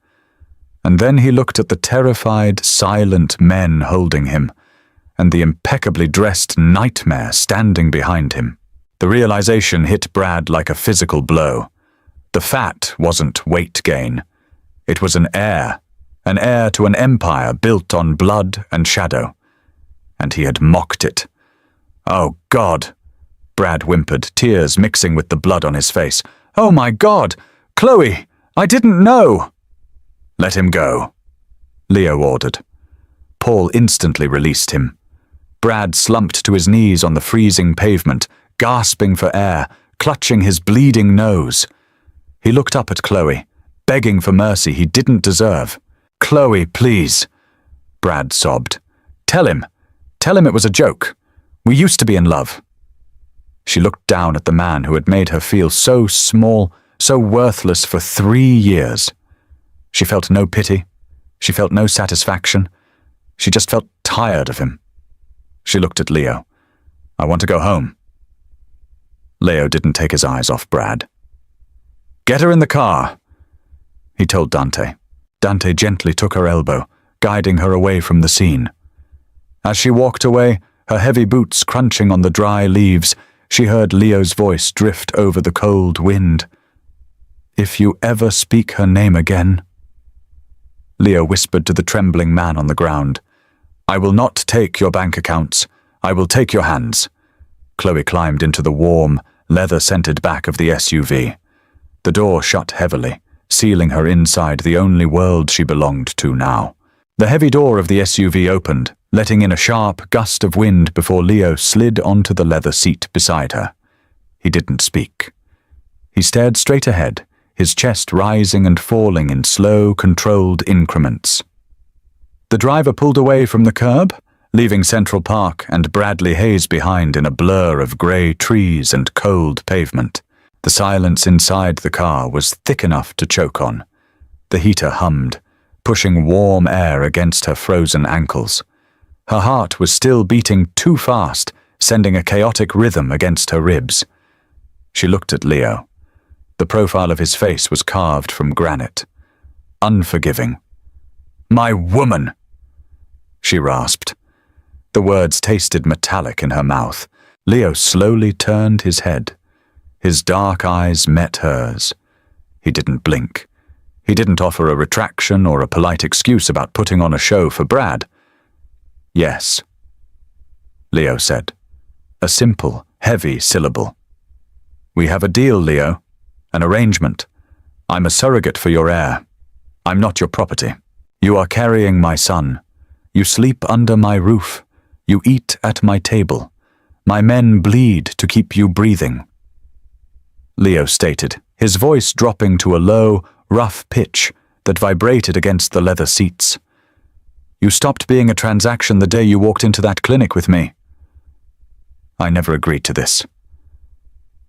And then he looked at the terrified, silent men holding him, and the impeccably dressed nightmare standing behind him. The realization hit Brad like a physical blow. The fat wasn't weight gain. It was an heir to an empire built on blood and shadow. And he had mocked it. "Oh, God," Brad whimpered, tears mixing with the blood on his face. "Oh, my God! Chloe! I didn't know!" "Let him go," Leo ordered. Paul instantly released him. Brad slumped to his knees on the freezing pavement, gasping for air, clutching his bleeding nose. He looked up at Chloe, begging for mercy he didn't deserve. "Chloe, please," Brad sobbed. Tell him it was a joke. We used to be in love." She looked down at the man who had made her feel so small, so worthless for 3 years. She felt no pity. She felt no satisfaction. She just felt tired of him. She looked at Leo. "I want to go home." Leo didn't take his eyes off Brad. "Get her in the car," he told Dante. Dante gently took her elbow, guiding her away from the scene. As she walked away, her heavy boots crunching on the dry leaves, she heard Leo's voice drift over the cold wind. "If you ever speak her name again," Leo whispered to the trembling man on the ground, "I will not take your bank accounts. I will take your hands." Chloe climbed into the warm, leather-scented back of the SUV. The door shut heavily, sealing her inside the only world she belonged to now. The heavy door of the SUV opened, letting in a sharp gust of wind before Leo slid onto the leather seat beside her. He didn't speak. He stared straight ahead, his chest rising and falling in slow, controlled increments. The driver pulled away from the curb, leaving Central Park and Bradley Hayes behind in a blur of grey trees and cold pavement. The silence inside the car was thick enough to choke on. The heater hummed, pushing warm air against her frozen ankles. Her heart was still beating too fast, sending a chaotic rhythm against her ribs. She looked at Leo. The profile of his face was carved from granite. Unforgiving. "My woman!" she rasped. The words tasted metallic in her mouth. Leo slowly turned his head. His dark eyes met hers. He didn't blink. He didn't offer a retraction or a polite excuse about putting on a show for Brad. "Yes," Leo said. A simple, heavy syllable. "We have a deal, Leo. An arrangement. I'm a surrogate for your heir. I'm not your property. You are carrying my son. You sleep under my roof. You eat at my table. My men bleed to keep you breathing." Leo stated, his voice dropping to a low, rough pitch that vibrated against the leather seats. "You stopped being a transaction the day you walked into that clinic with me." "I never agreed to this,"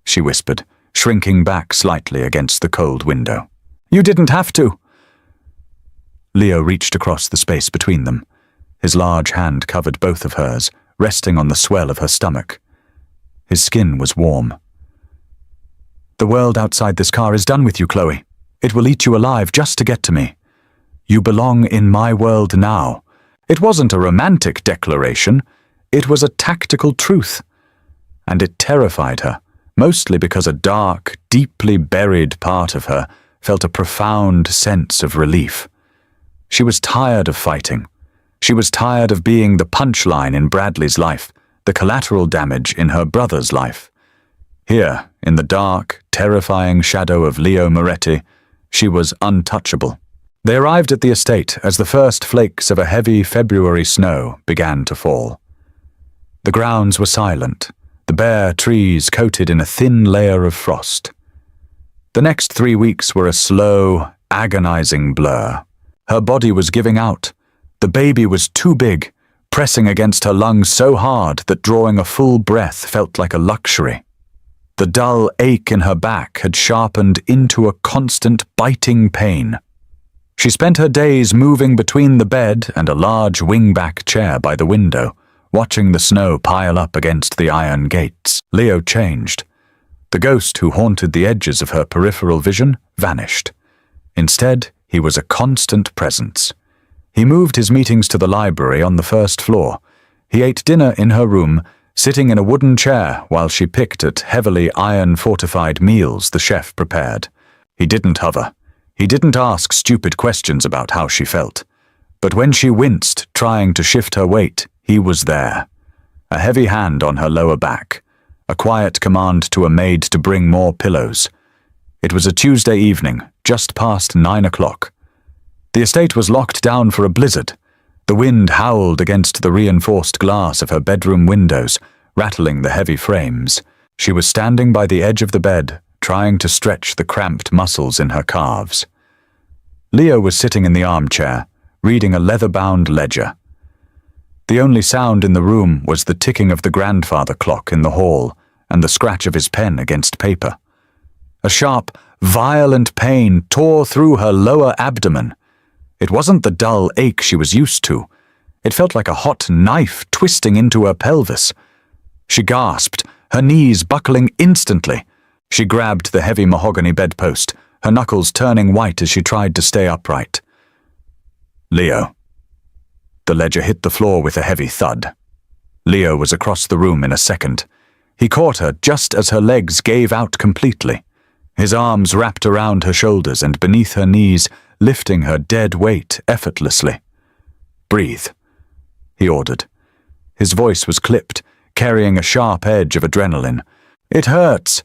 she whispered, shrinking back slightly against the cold window. "You didn't have to." Leo reached across the space between them. His large hand covered both of hers, resting on the swell of her stomach. His skin was warm. "The world outside this car is done with you, Chloe. It will eat you alive just to get to me. You belong in my world now." It wasn't a romantic declaration. It was a tactical truth. And it terrified her, mostly because a dark, deeply buried part of her felt a profound sense of relief. She was tired of fighting. She was tired of being the punchline in Bradley's life, the collateral damage in her brother's life. Here, in the dark, terrifying shadow of Leo Moretti, She was untouchable. They arrived at the estate as the first flakes of a heavy February snow began to fall. The grounds were silent, the bare trees coated in a thin layer of frost. The next 3 weeks were a slow, agonizing blur. Her body was giving out. The baby was too big, pressing against her lungs so hard that drawing a full breath felt like a luxury. The dull ache in her back had sharpened into a constant biting pain. She spent her days moving between the bed and a large wingback chair by the window, watching the snow pile up against the iron gates. Leo changed. The ghost who haunted the edges of her peripheral vision vanished. Instead, he was a constant presence. He moved his meetings to the library on the first floor. He ate dinner in her room, sitting in a wooden chair while she picked at heavily iron-fortified meals the chef prepared. He didn't hover. He didn't ask stupid questions about how she felt. But when she winced, trying to shift her weight, he was there. A heavy hand on her lower back. A quiet command to a maid to bring more pillows. It was a Tuesday evening, just past 9 o'clock. The estate was locked down for a blizzard. The wind howled against the reinforced glass of her bedroom windows, rattling the heavy frames. She was standing by the edge of the bed, trying to stretch the cramped muscles in her calves. Leo was sitting in the armchair, reading a leather-bound ledger. The only sound in the room was the ticking of the grandfather clock in the hall and the scratch of his pen against paper. A sharp, violent pain tore through her lower abdomen. It wasn't the dull ache she was used to. It felt like a hot knife twisting into her pelvis. She gasped, her knees buckling instantly. She grabbed the heavy mahogany bedpost, her knuckles turning white as she tried to stay upright. Leo. The ledger hit the floor with a heavy thud. Leo was across the room in a second. He caught her just as her legs gave out completely. His arms wrapped around her shoulders and beneath her knees, lifting her dead weight effortlessly. "Breathe," he ordered. His voice was clipped, carrying a sharp edge of adrenaline. "It hurts,"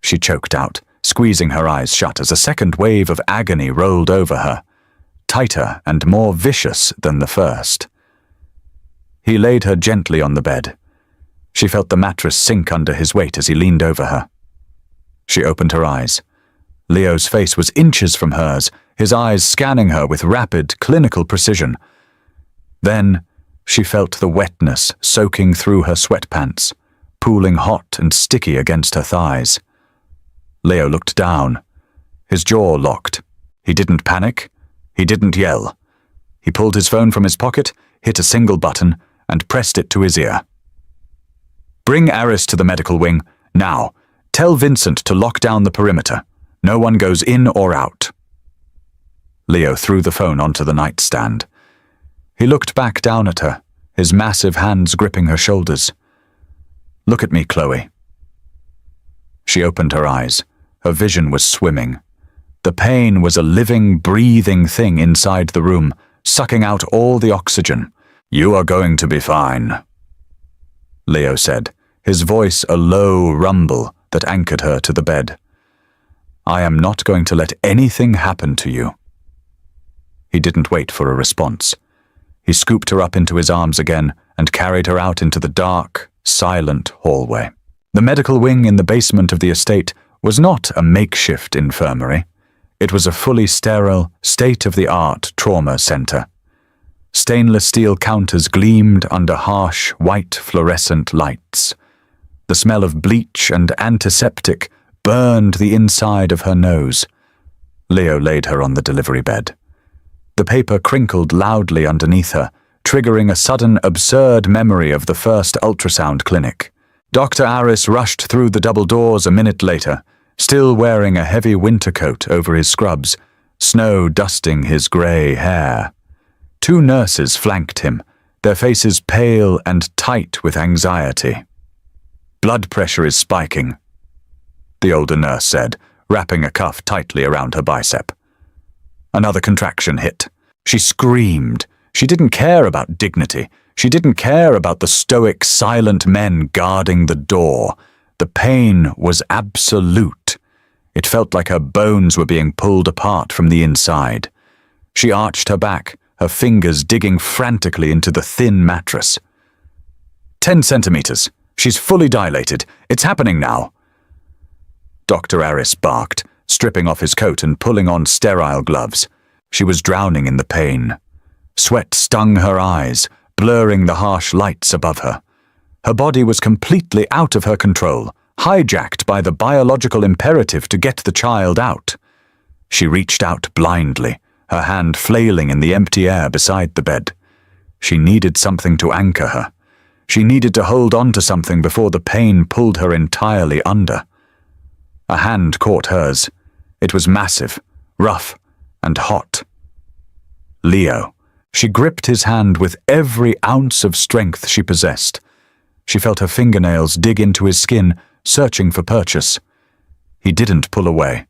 she choked out, squeezing her eyes shut as a second wave of agony rolled over her, tighter and more vicious than the first. He laid her gently on the bed. She felt the mattress sink under his weight as he leaned over her. She opened her eyes. Leo's face was inches from hers, his eyes scanning her with rapid, clinical precision. Then she felt the wetness soaking through her sweatpants, pooling hot and sticky against her thighs. Leo looked down. His jaw locked. He didn't panic. He didn't yell. He pulled his phone from his pocket, hit a single button, and pressed it to his ear. "Bring Aris to the medical wing, now. Tell Vincent to lock down the perimeter. No one goes in or out." Leo threw the phone onto the nightstand. He looked back down at her, his massive hands gripping her shoulders. "Look at me, Chloe." She opened her eyes. Her vision was swimming. The pain was a living, breathing thing inside the room, sucking out all the oxygen. "You are going to be fine," Leo said, his voice a low rumble that anchored her to the bed. "I am not going to let anything happen to you." He didn't wait for a response. He scooped her up into his arms again and carried her out into the dark, silent hallway. The medical wing in the basement of the estate was not a makeshift infirmary. It was a fully sterile, state-of-the-art trauma center. Stainless steel counters gleamed under harsh, white fluorescent lights. The smell of bleach and antiseptic burned the inside of her nose. Leo laid her on the delivery bed. The paper crinkled loudly underneath her, triggering a sudden, absurd memory of the first ultrasound clinic. Dr. Aris rushed through the double doors a minute later, still wearing a heavy winter coat over his scrubs, snow dusting his grey hair. 2 nurses flanked him, their faces pale and tight with anxiety. "Blood pressure is spiking," the older nurse said, wrapping a cuff tightly around her bicep. Another contraction hit. She screamed. She didn't care about dignity. She didn't care about the stoic, silent men guarding the door. The pain was absolute. It felt like her bones were being pulled apart from the inside. She arched her back, her fingers digging frantically into the thin mattress. 10 centimeters. She's fully dilated. It's happening now. Dr. Aris barked, stripping off his coat and pulling on sterile gloves. She was drowning in the pain. Sweat stung her eyes, blurring the harsh lights above her. Her body was completely out of her control, hijacked by the biological imperative to get the child out. She reached out blindly, her hand flailing in the empty air beside the bed. She needed something to anchor her. She needed to hold on to something before the pain pulled her entirely under. A hand caught hers. It was massive, rough, and hot. Leo. She gripped his hand with every ounce of strength she possessed. She felt her fingernails dig into his skin, searching for purchase. He didn't pull away.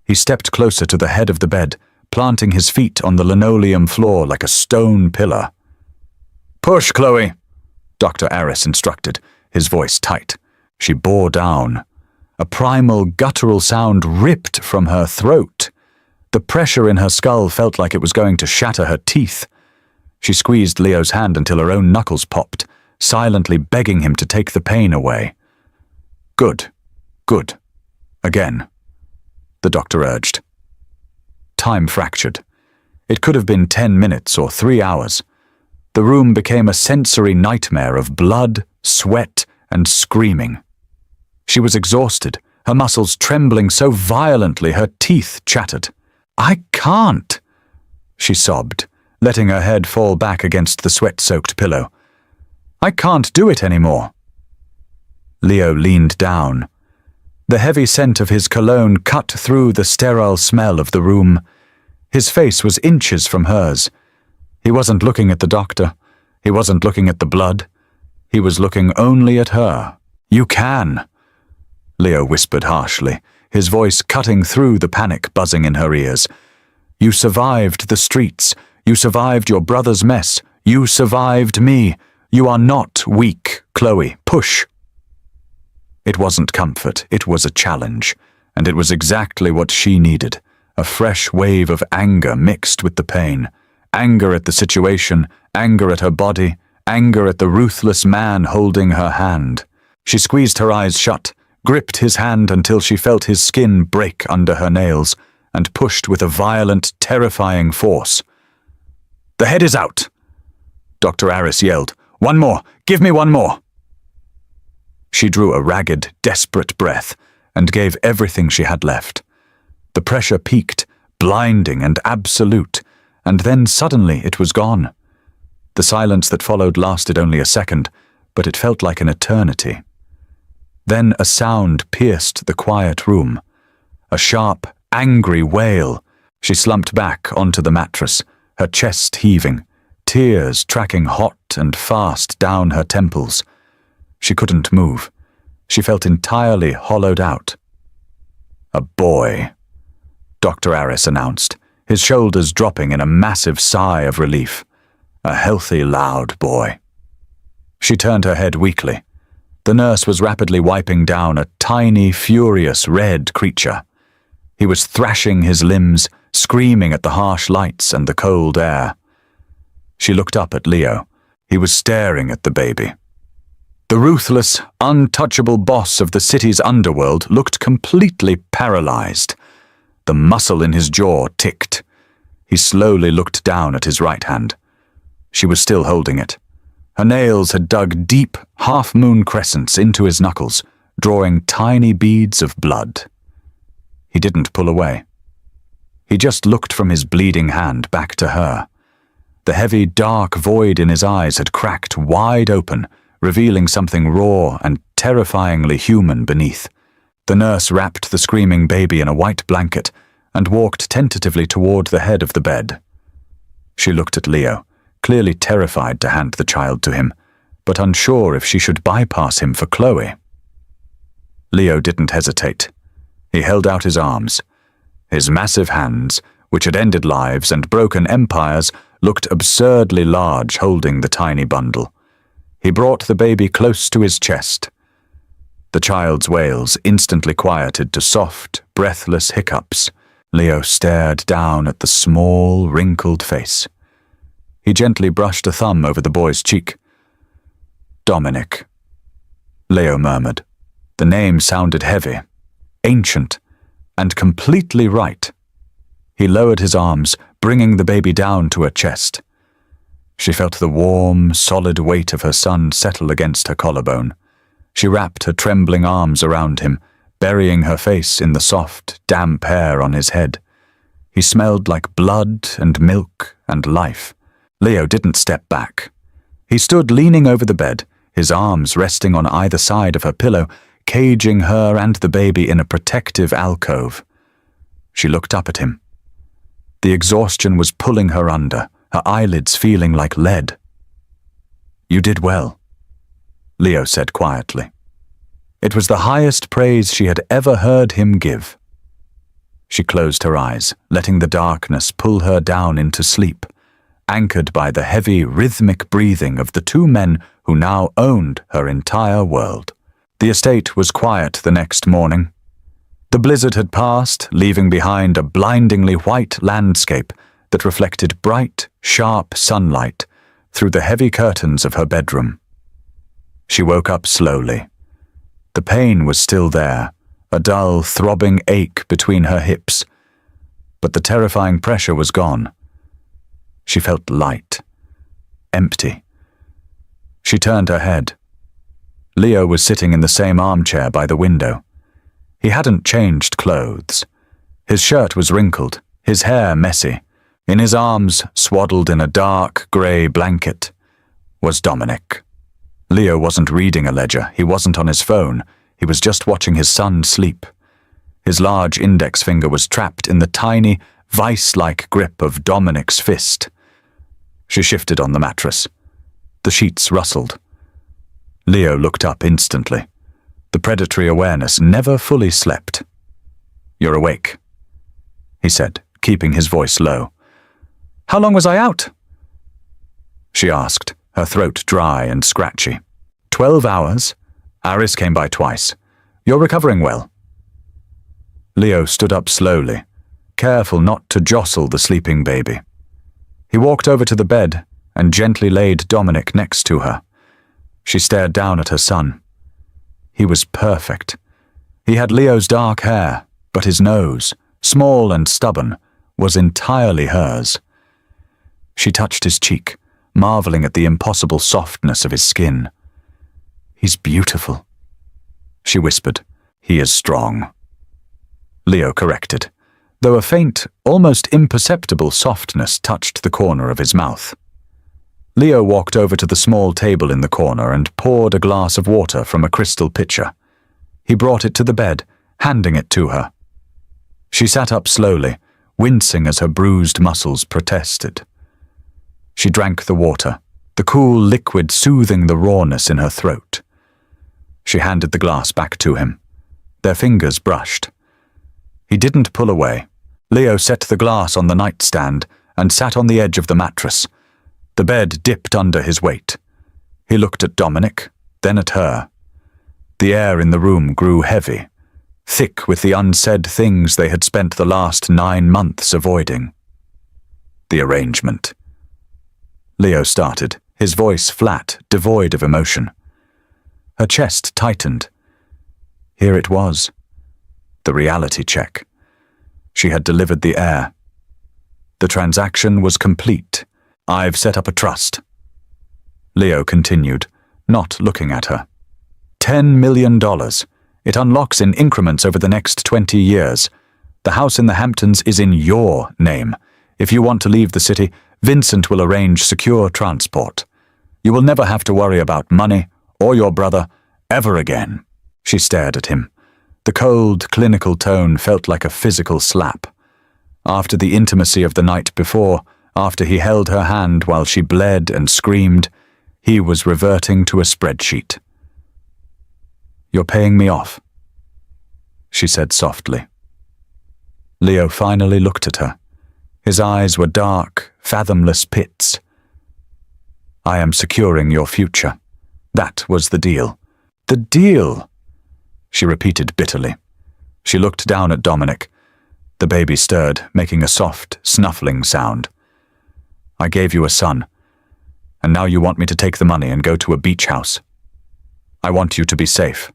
He stepped closer to the head of the bed, planting his feet on the linoleum floor like a stone pillar. "Push, Chloe," Dr. Aris instructed, his voice tight. She bore down. A primal, guttural sound ripped from her throat. The pressure in her skull felt like it was going to shatter her teeth. She squeezed Leo's hand until her own knuckles popped, silently begging him to take the pain away. "Good. Good. Again," the doctor urged. Time fractured. It could have been 10 minutes or 3 hours. The room became a sensory nightmare of blood, sweat, and screaming. She was exhausted, her muscles trembling so violently her teeth chattered. "I can't," she sobbed, letting her head fall back against the sweat-soaked pillow. "I can't do it anymore." Leo leaned down. The heavy scent of his cologne cut through the sterile smell of the room. His face was inches from hers. He wasn't looking at the doctor. He wasn't looking at the blood. He was looking only at her. "You can," Leo whispered harshly, his voice cutting through the panic buzzing in her ears. "You survived the streets. You survived your brother's mess. You survived me. You are not weak, Chloe. Push." It wasn't comfort, it was a challenge, and it was exactly what she needed, a fresh wave of anger mixed with the pain. Anger at the situation, anger at her body, anger at the ruthless man holding her hand. She squeezed her eyes shut, gripped his hand until she felt his skin break under her nails, and pushed with a violent, terrifying force. "The head is out!" Dr. Aris yelled. "One more! Give me one more!" She drew a ragged, desperate breath and gave everything she had left. The pressure peaked, blinding and absolute, and then suddenly it was gone. The silence that followed lasted only a second, but it felt like an eternity. Then a sound pierced the quiet room. A sharp, angry wail. She slumped back onto the mattress, her chest heaving, tears tracking hot and fast down her temples. She couldn't move. She felt entirely hollowed out. "A boy," Dr. Aris announced, his shoulders dropping in a massive sigh of relief. "A healthy, loud boy." She turned her head weakly. The nurse was rapidly wiping down a tiny, furious red creature. He was thrashing his limbs, screaming at the harsh lights and the cold air. She looked up at Leo. He was staring at the baby. The ruthless, untouchable boss of the city's underworld looked completely paralyzed. The muscle in his jaw ticked. He slowly looked down at his right hand. She was still holding it. Her nails had dug deep, half-moon crescents into his knuckles, drawing tiny beads of blood. He didn't pull away. He just looked from his bleeding hand back to her. The heavy, dark void in his eyes had cracked wide open, revealing something raw and terrifyingly human beneath. The nurse wrapped the screaming baby in a white blanket and walked tentatively toward the head of the bed. She looked at Leo, clearly terrified to hand the child to him, but unsure if she should bypass him for Chloe. Leo didn't hesitate. He held out his arms. His massive hands, which had ended lives and broken empires, looked absurdly large holding the tiny bundle. He brought the baby close to his chest. The child's wails instantly quieted to soft, breathless hiccups. Leo stared down at the small, wrinkled face. He gently brushed a thumb over the boy's cheek. Dominic, Leo murmured. The name sounded heavy, ancient, and completely right. He lowered his arms, bringing the baby down to her chest. She felt the warm, solid weight of her son settle against her collarbone. She wrapped her trembling arms around him, burying her face in the soft, damp hair on his head. He smelled like blood and milk and life. Leo didn't step back. He stood leaning over the bed, his arms resting on either side of her pillow, caging her and the baby in a protective alcove. She looked up at him. The exhaustion was pulling her under, her eyelids feeling like lead. "You did well," Leo said quietly. It was the highest praise she had ever heard him give. She closed her eyes, letting the darkness pull her down into sleep, anchored by the heavy, rhythmic breathing of the two men who now owned her entire world. The estate was quiet the next morning. The blizzard had passed, leaving behind a blindingly white landscape that reflected bright, sharp sunlight through the heavy curtains of her bedroom. She woke up slowly. The pain was still there, a dull, throbbing ache between her hips, but the terrifying pressure was gone. She felt light, empty. She turned her head. Leo was sitting in the same armchair by the window. He hadn't changed clothes. His shirt was wrinkled, his hair messy. In his arms, swaddled in a dark, grey blanket, was Dominic. Leo wasn't reading a ledger, he wasn't on his phone, he was just watching his son sleep. His large index finger was trapped in the tiny, vice-like grip of Dominic's fist. She shifted on the mattress. The sheets rustled. Leo looked up instantly. The predatory awareness never fully slept. "You're awake," he said, keeping his voice low. "How long was I out?" she asked, her throat dry and scratchy. 12 hours. Aris came by twice. You're recovering well." Leo stood up slowly, careful not to jostle the sleeping baby. He walked over to the bed and gently laid Dominic next to her. She stared down at her son. He was perfect. He had Leo's dark hair, but his nose, small and stubborn, was entirely hers. She touched his cheek, marveling at the impossible softness of his skin. "He's beautiful," she whispered. "He is strong," Leo corrected, though a faint, almost imperceptible softness touched the corner of his mouth. Leo walked over to the small table in the corner and poured a glass of water from a crystal pitcher. He brought it to the bed, handing it to her. She sat up slowly, wincing as her bruised muscles protested. She drank the water, the cool liquid soothing the rawness in her throat. She handed the glass back to him. Their fingers brushed. He didn't pull away. Leo set the glass on the nightstand and sat on the edge of the mattress. The bed dipped under his weight. He looked at Dominic, then at her. The air in the room grew heavy, thick with the unsaid things they had spent the last 9 months avoiding. "The arrangement," Leo started, his voice flat, devoid of emotion. Her chest tightened. Here it was. The reality check. She had delivered the heir. The transaction was complete. "I've set up a trust," Leo continued, not looking at her. $10 million. It unlocks in increments over the next 20 years. The house in the Hamptons is in your name. If you want to leave the city, Vincent will arrange secure transport. You will never have to worry about money or your brother ever again. She stared at him. The cold, clinical tone felt like a physical slap. After the intimacy of the night before, after he held her hand while she bled and screamed, he was reverting to a spreadsheet. "You're paying me off," she said softly. Leo finally looked at her. His eyes were dark, fathomless pits. "I am securing your future." That was the deal. The deal! she repeated bitterly. She looked down at Dominic. The baby stirred, making a soft, snuffling sound. I gave you a son, and now you want me to take the money and go to a beach house. I want you to be safe.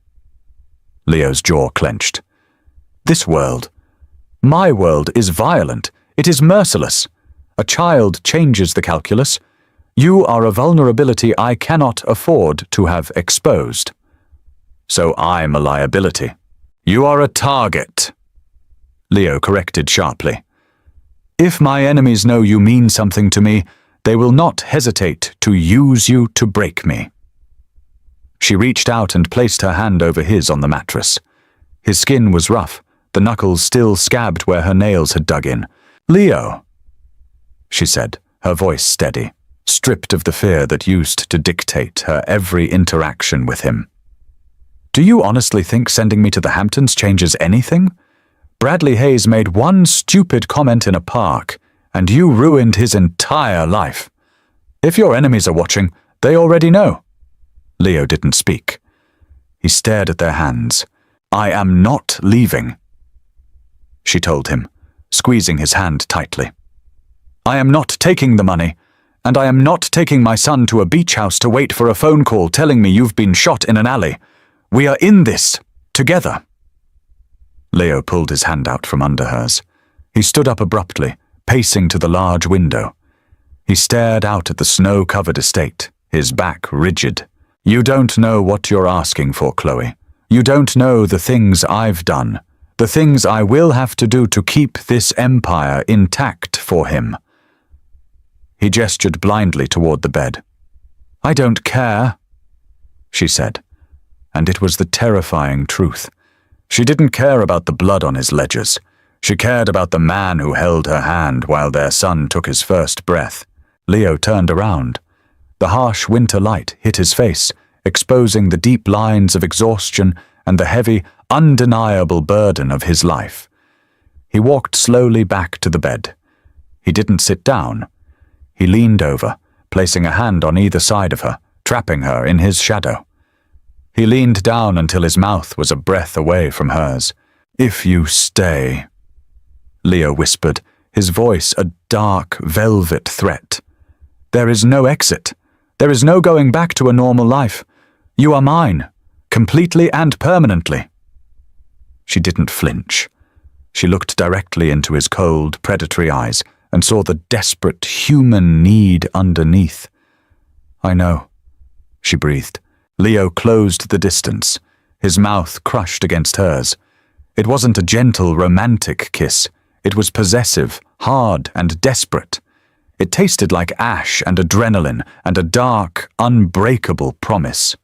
Leo's jaw clenched. This world, my world, is violent. It is merciless. A child changes the calculus. You are a vulnerability I cannot afford to have exposed. So I'm a liability. You are a target, Leo corrected sharply. If my enemies know you mean something to me, they will not hesitate to use you to break me. She reached out and placed her hand over his on the mattress. His skin was rough, the knuckles still scabbed where her nails had dug in. Leo, she said, her voice steady, stripped of the fear that used to dictate her every interaction with him. Do you honestly think sending me to the Hamptons changes anything? Bradley Hayes made one stupid comment in a park, and you ruined his entire life. If your enemies are watching, they already know. Leo didn't speak. He stared at their hands. I am not leaving, she told him, squeezing his hand tightly. I am not taking the money, and I am not taking my son to a beach house to wait for a phone call telling me you've been shot in an alley. We are in this, together. Leo pulled his hand out from under hers. He stood up abruptly, pacing to the large window. He stared out at the snow-covered estate, his back rigid. You don't know what you're asking for, Chloe. You don't know the things I've done, the things I will have to do to keep this empire intact for him. He gestured blindly toward the bed. I don't care, she said, and it was the terrifying truth. She didn't care about the blood on his ledgers. She cared about the man who held her hand while their son took his first breath. Leo turned around. The harsh winter light hit his face, exposing the deep lines of exhaustion and the heavy, undeniable burden of his life. He walked slowly back to the bed. He didn't sit down. He leaned over, placing a hand on either side of her, trapping her in his shadow. He leaned down until his mouth was a breath away from hers. If you stay, Leo whispered, his voice a dark, velvet threat. There is no exit. There is no going back to a normal life. You are mine, completely and permanently. She didn't flinch. She looked directly into his cold, predatory eyes and saw the desperate human need underneath. I know, she breathed. Leo closed the distance, his mouth crushed against hers. It wasn't a gentle, romantic kiss. It was possessive, hard, and desperate. It tasted like ash and adrenaline and a dark, unbreakable promise.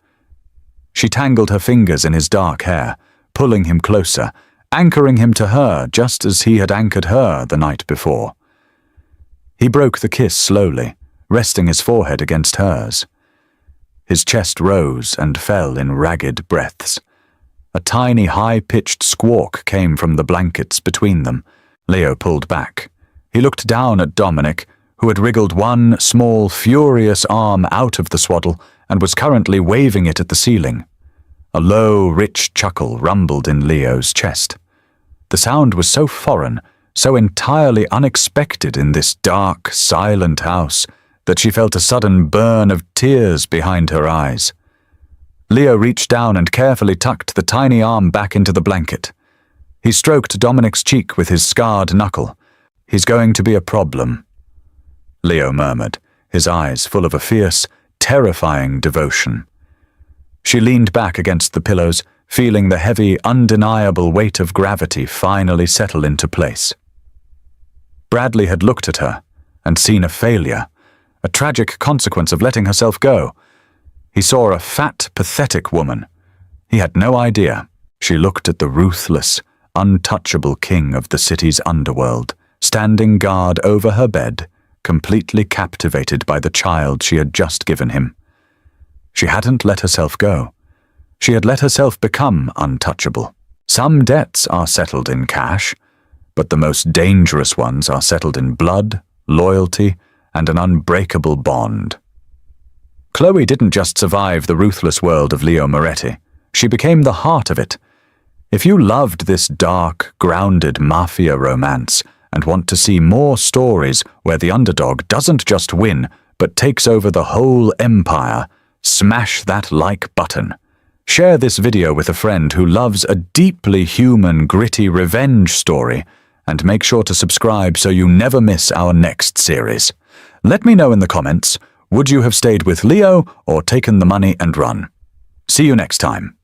She tangled her fingers in his dark hair, pulling him closer, anchoring him to her just as he had anchored her the night before. He broke the kiss slowly, resting his forehead against hers. His chest rose and fell in ragged breaths. A tiny, high-pitched squawk came from the blankets between them. Leo pulled back. He looked down at Dominic, who had wriggled one small, furious arm out of the swaddle and was currently waving it at the ceiling. A low, rich chuckle rumbled in Leo's chest. The sound was so foreign, so entirely unexpected in this dark, silent house, that she felt a sudden burn of tears behind her eyes. Leo reached down and carefully tucked the tiny arm back into the blanket. He stroked Dominic's cheek with his scarred knuckle. He's going to be a problem, Leo murmured, his eyes full of a fierce, terrifying devotion. She leaned back against the pillows, feeling the heavy, undeniable weight of gravity finally settle into place. Bradley had looked at her and seen a failure, a tragic consequence of letting herself go. He saw a fat, pathetic woman. He had no idea. She looked at the ruthless, untouchable king of the city's underworld, standing guard over her bed, completely captivated by the child she had just given him. She hadn't let herself go. She had let herself become untouchable. Some debts are settled in cash, but the most dangerous ones are settled in blood, loyalty, and an unbreakable bond. Chloe didn't just survive the ruthless world of Leo Moretti. She became the heart of it. If you loved this dark, grounded Mafia romance and want to see more stories where the underdog doesn't just win, but takes over the whole empire, smash that like button. Share this video with a friend who loves a deeply human, gritty revenge story, and make sure to subscribe so you never miss our next series. Let me know in the comments, would you have stayed with Leo or taken the money and run? See you next time.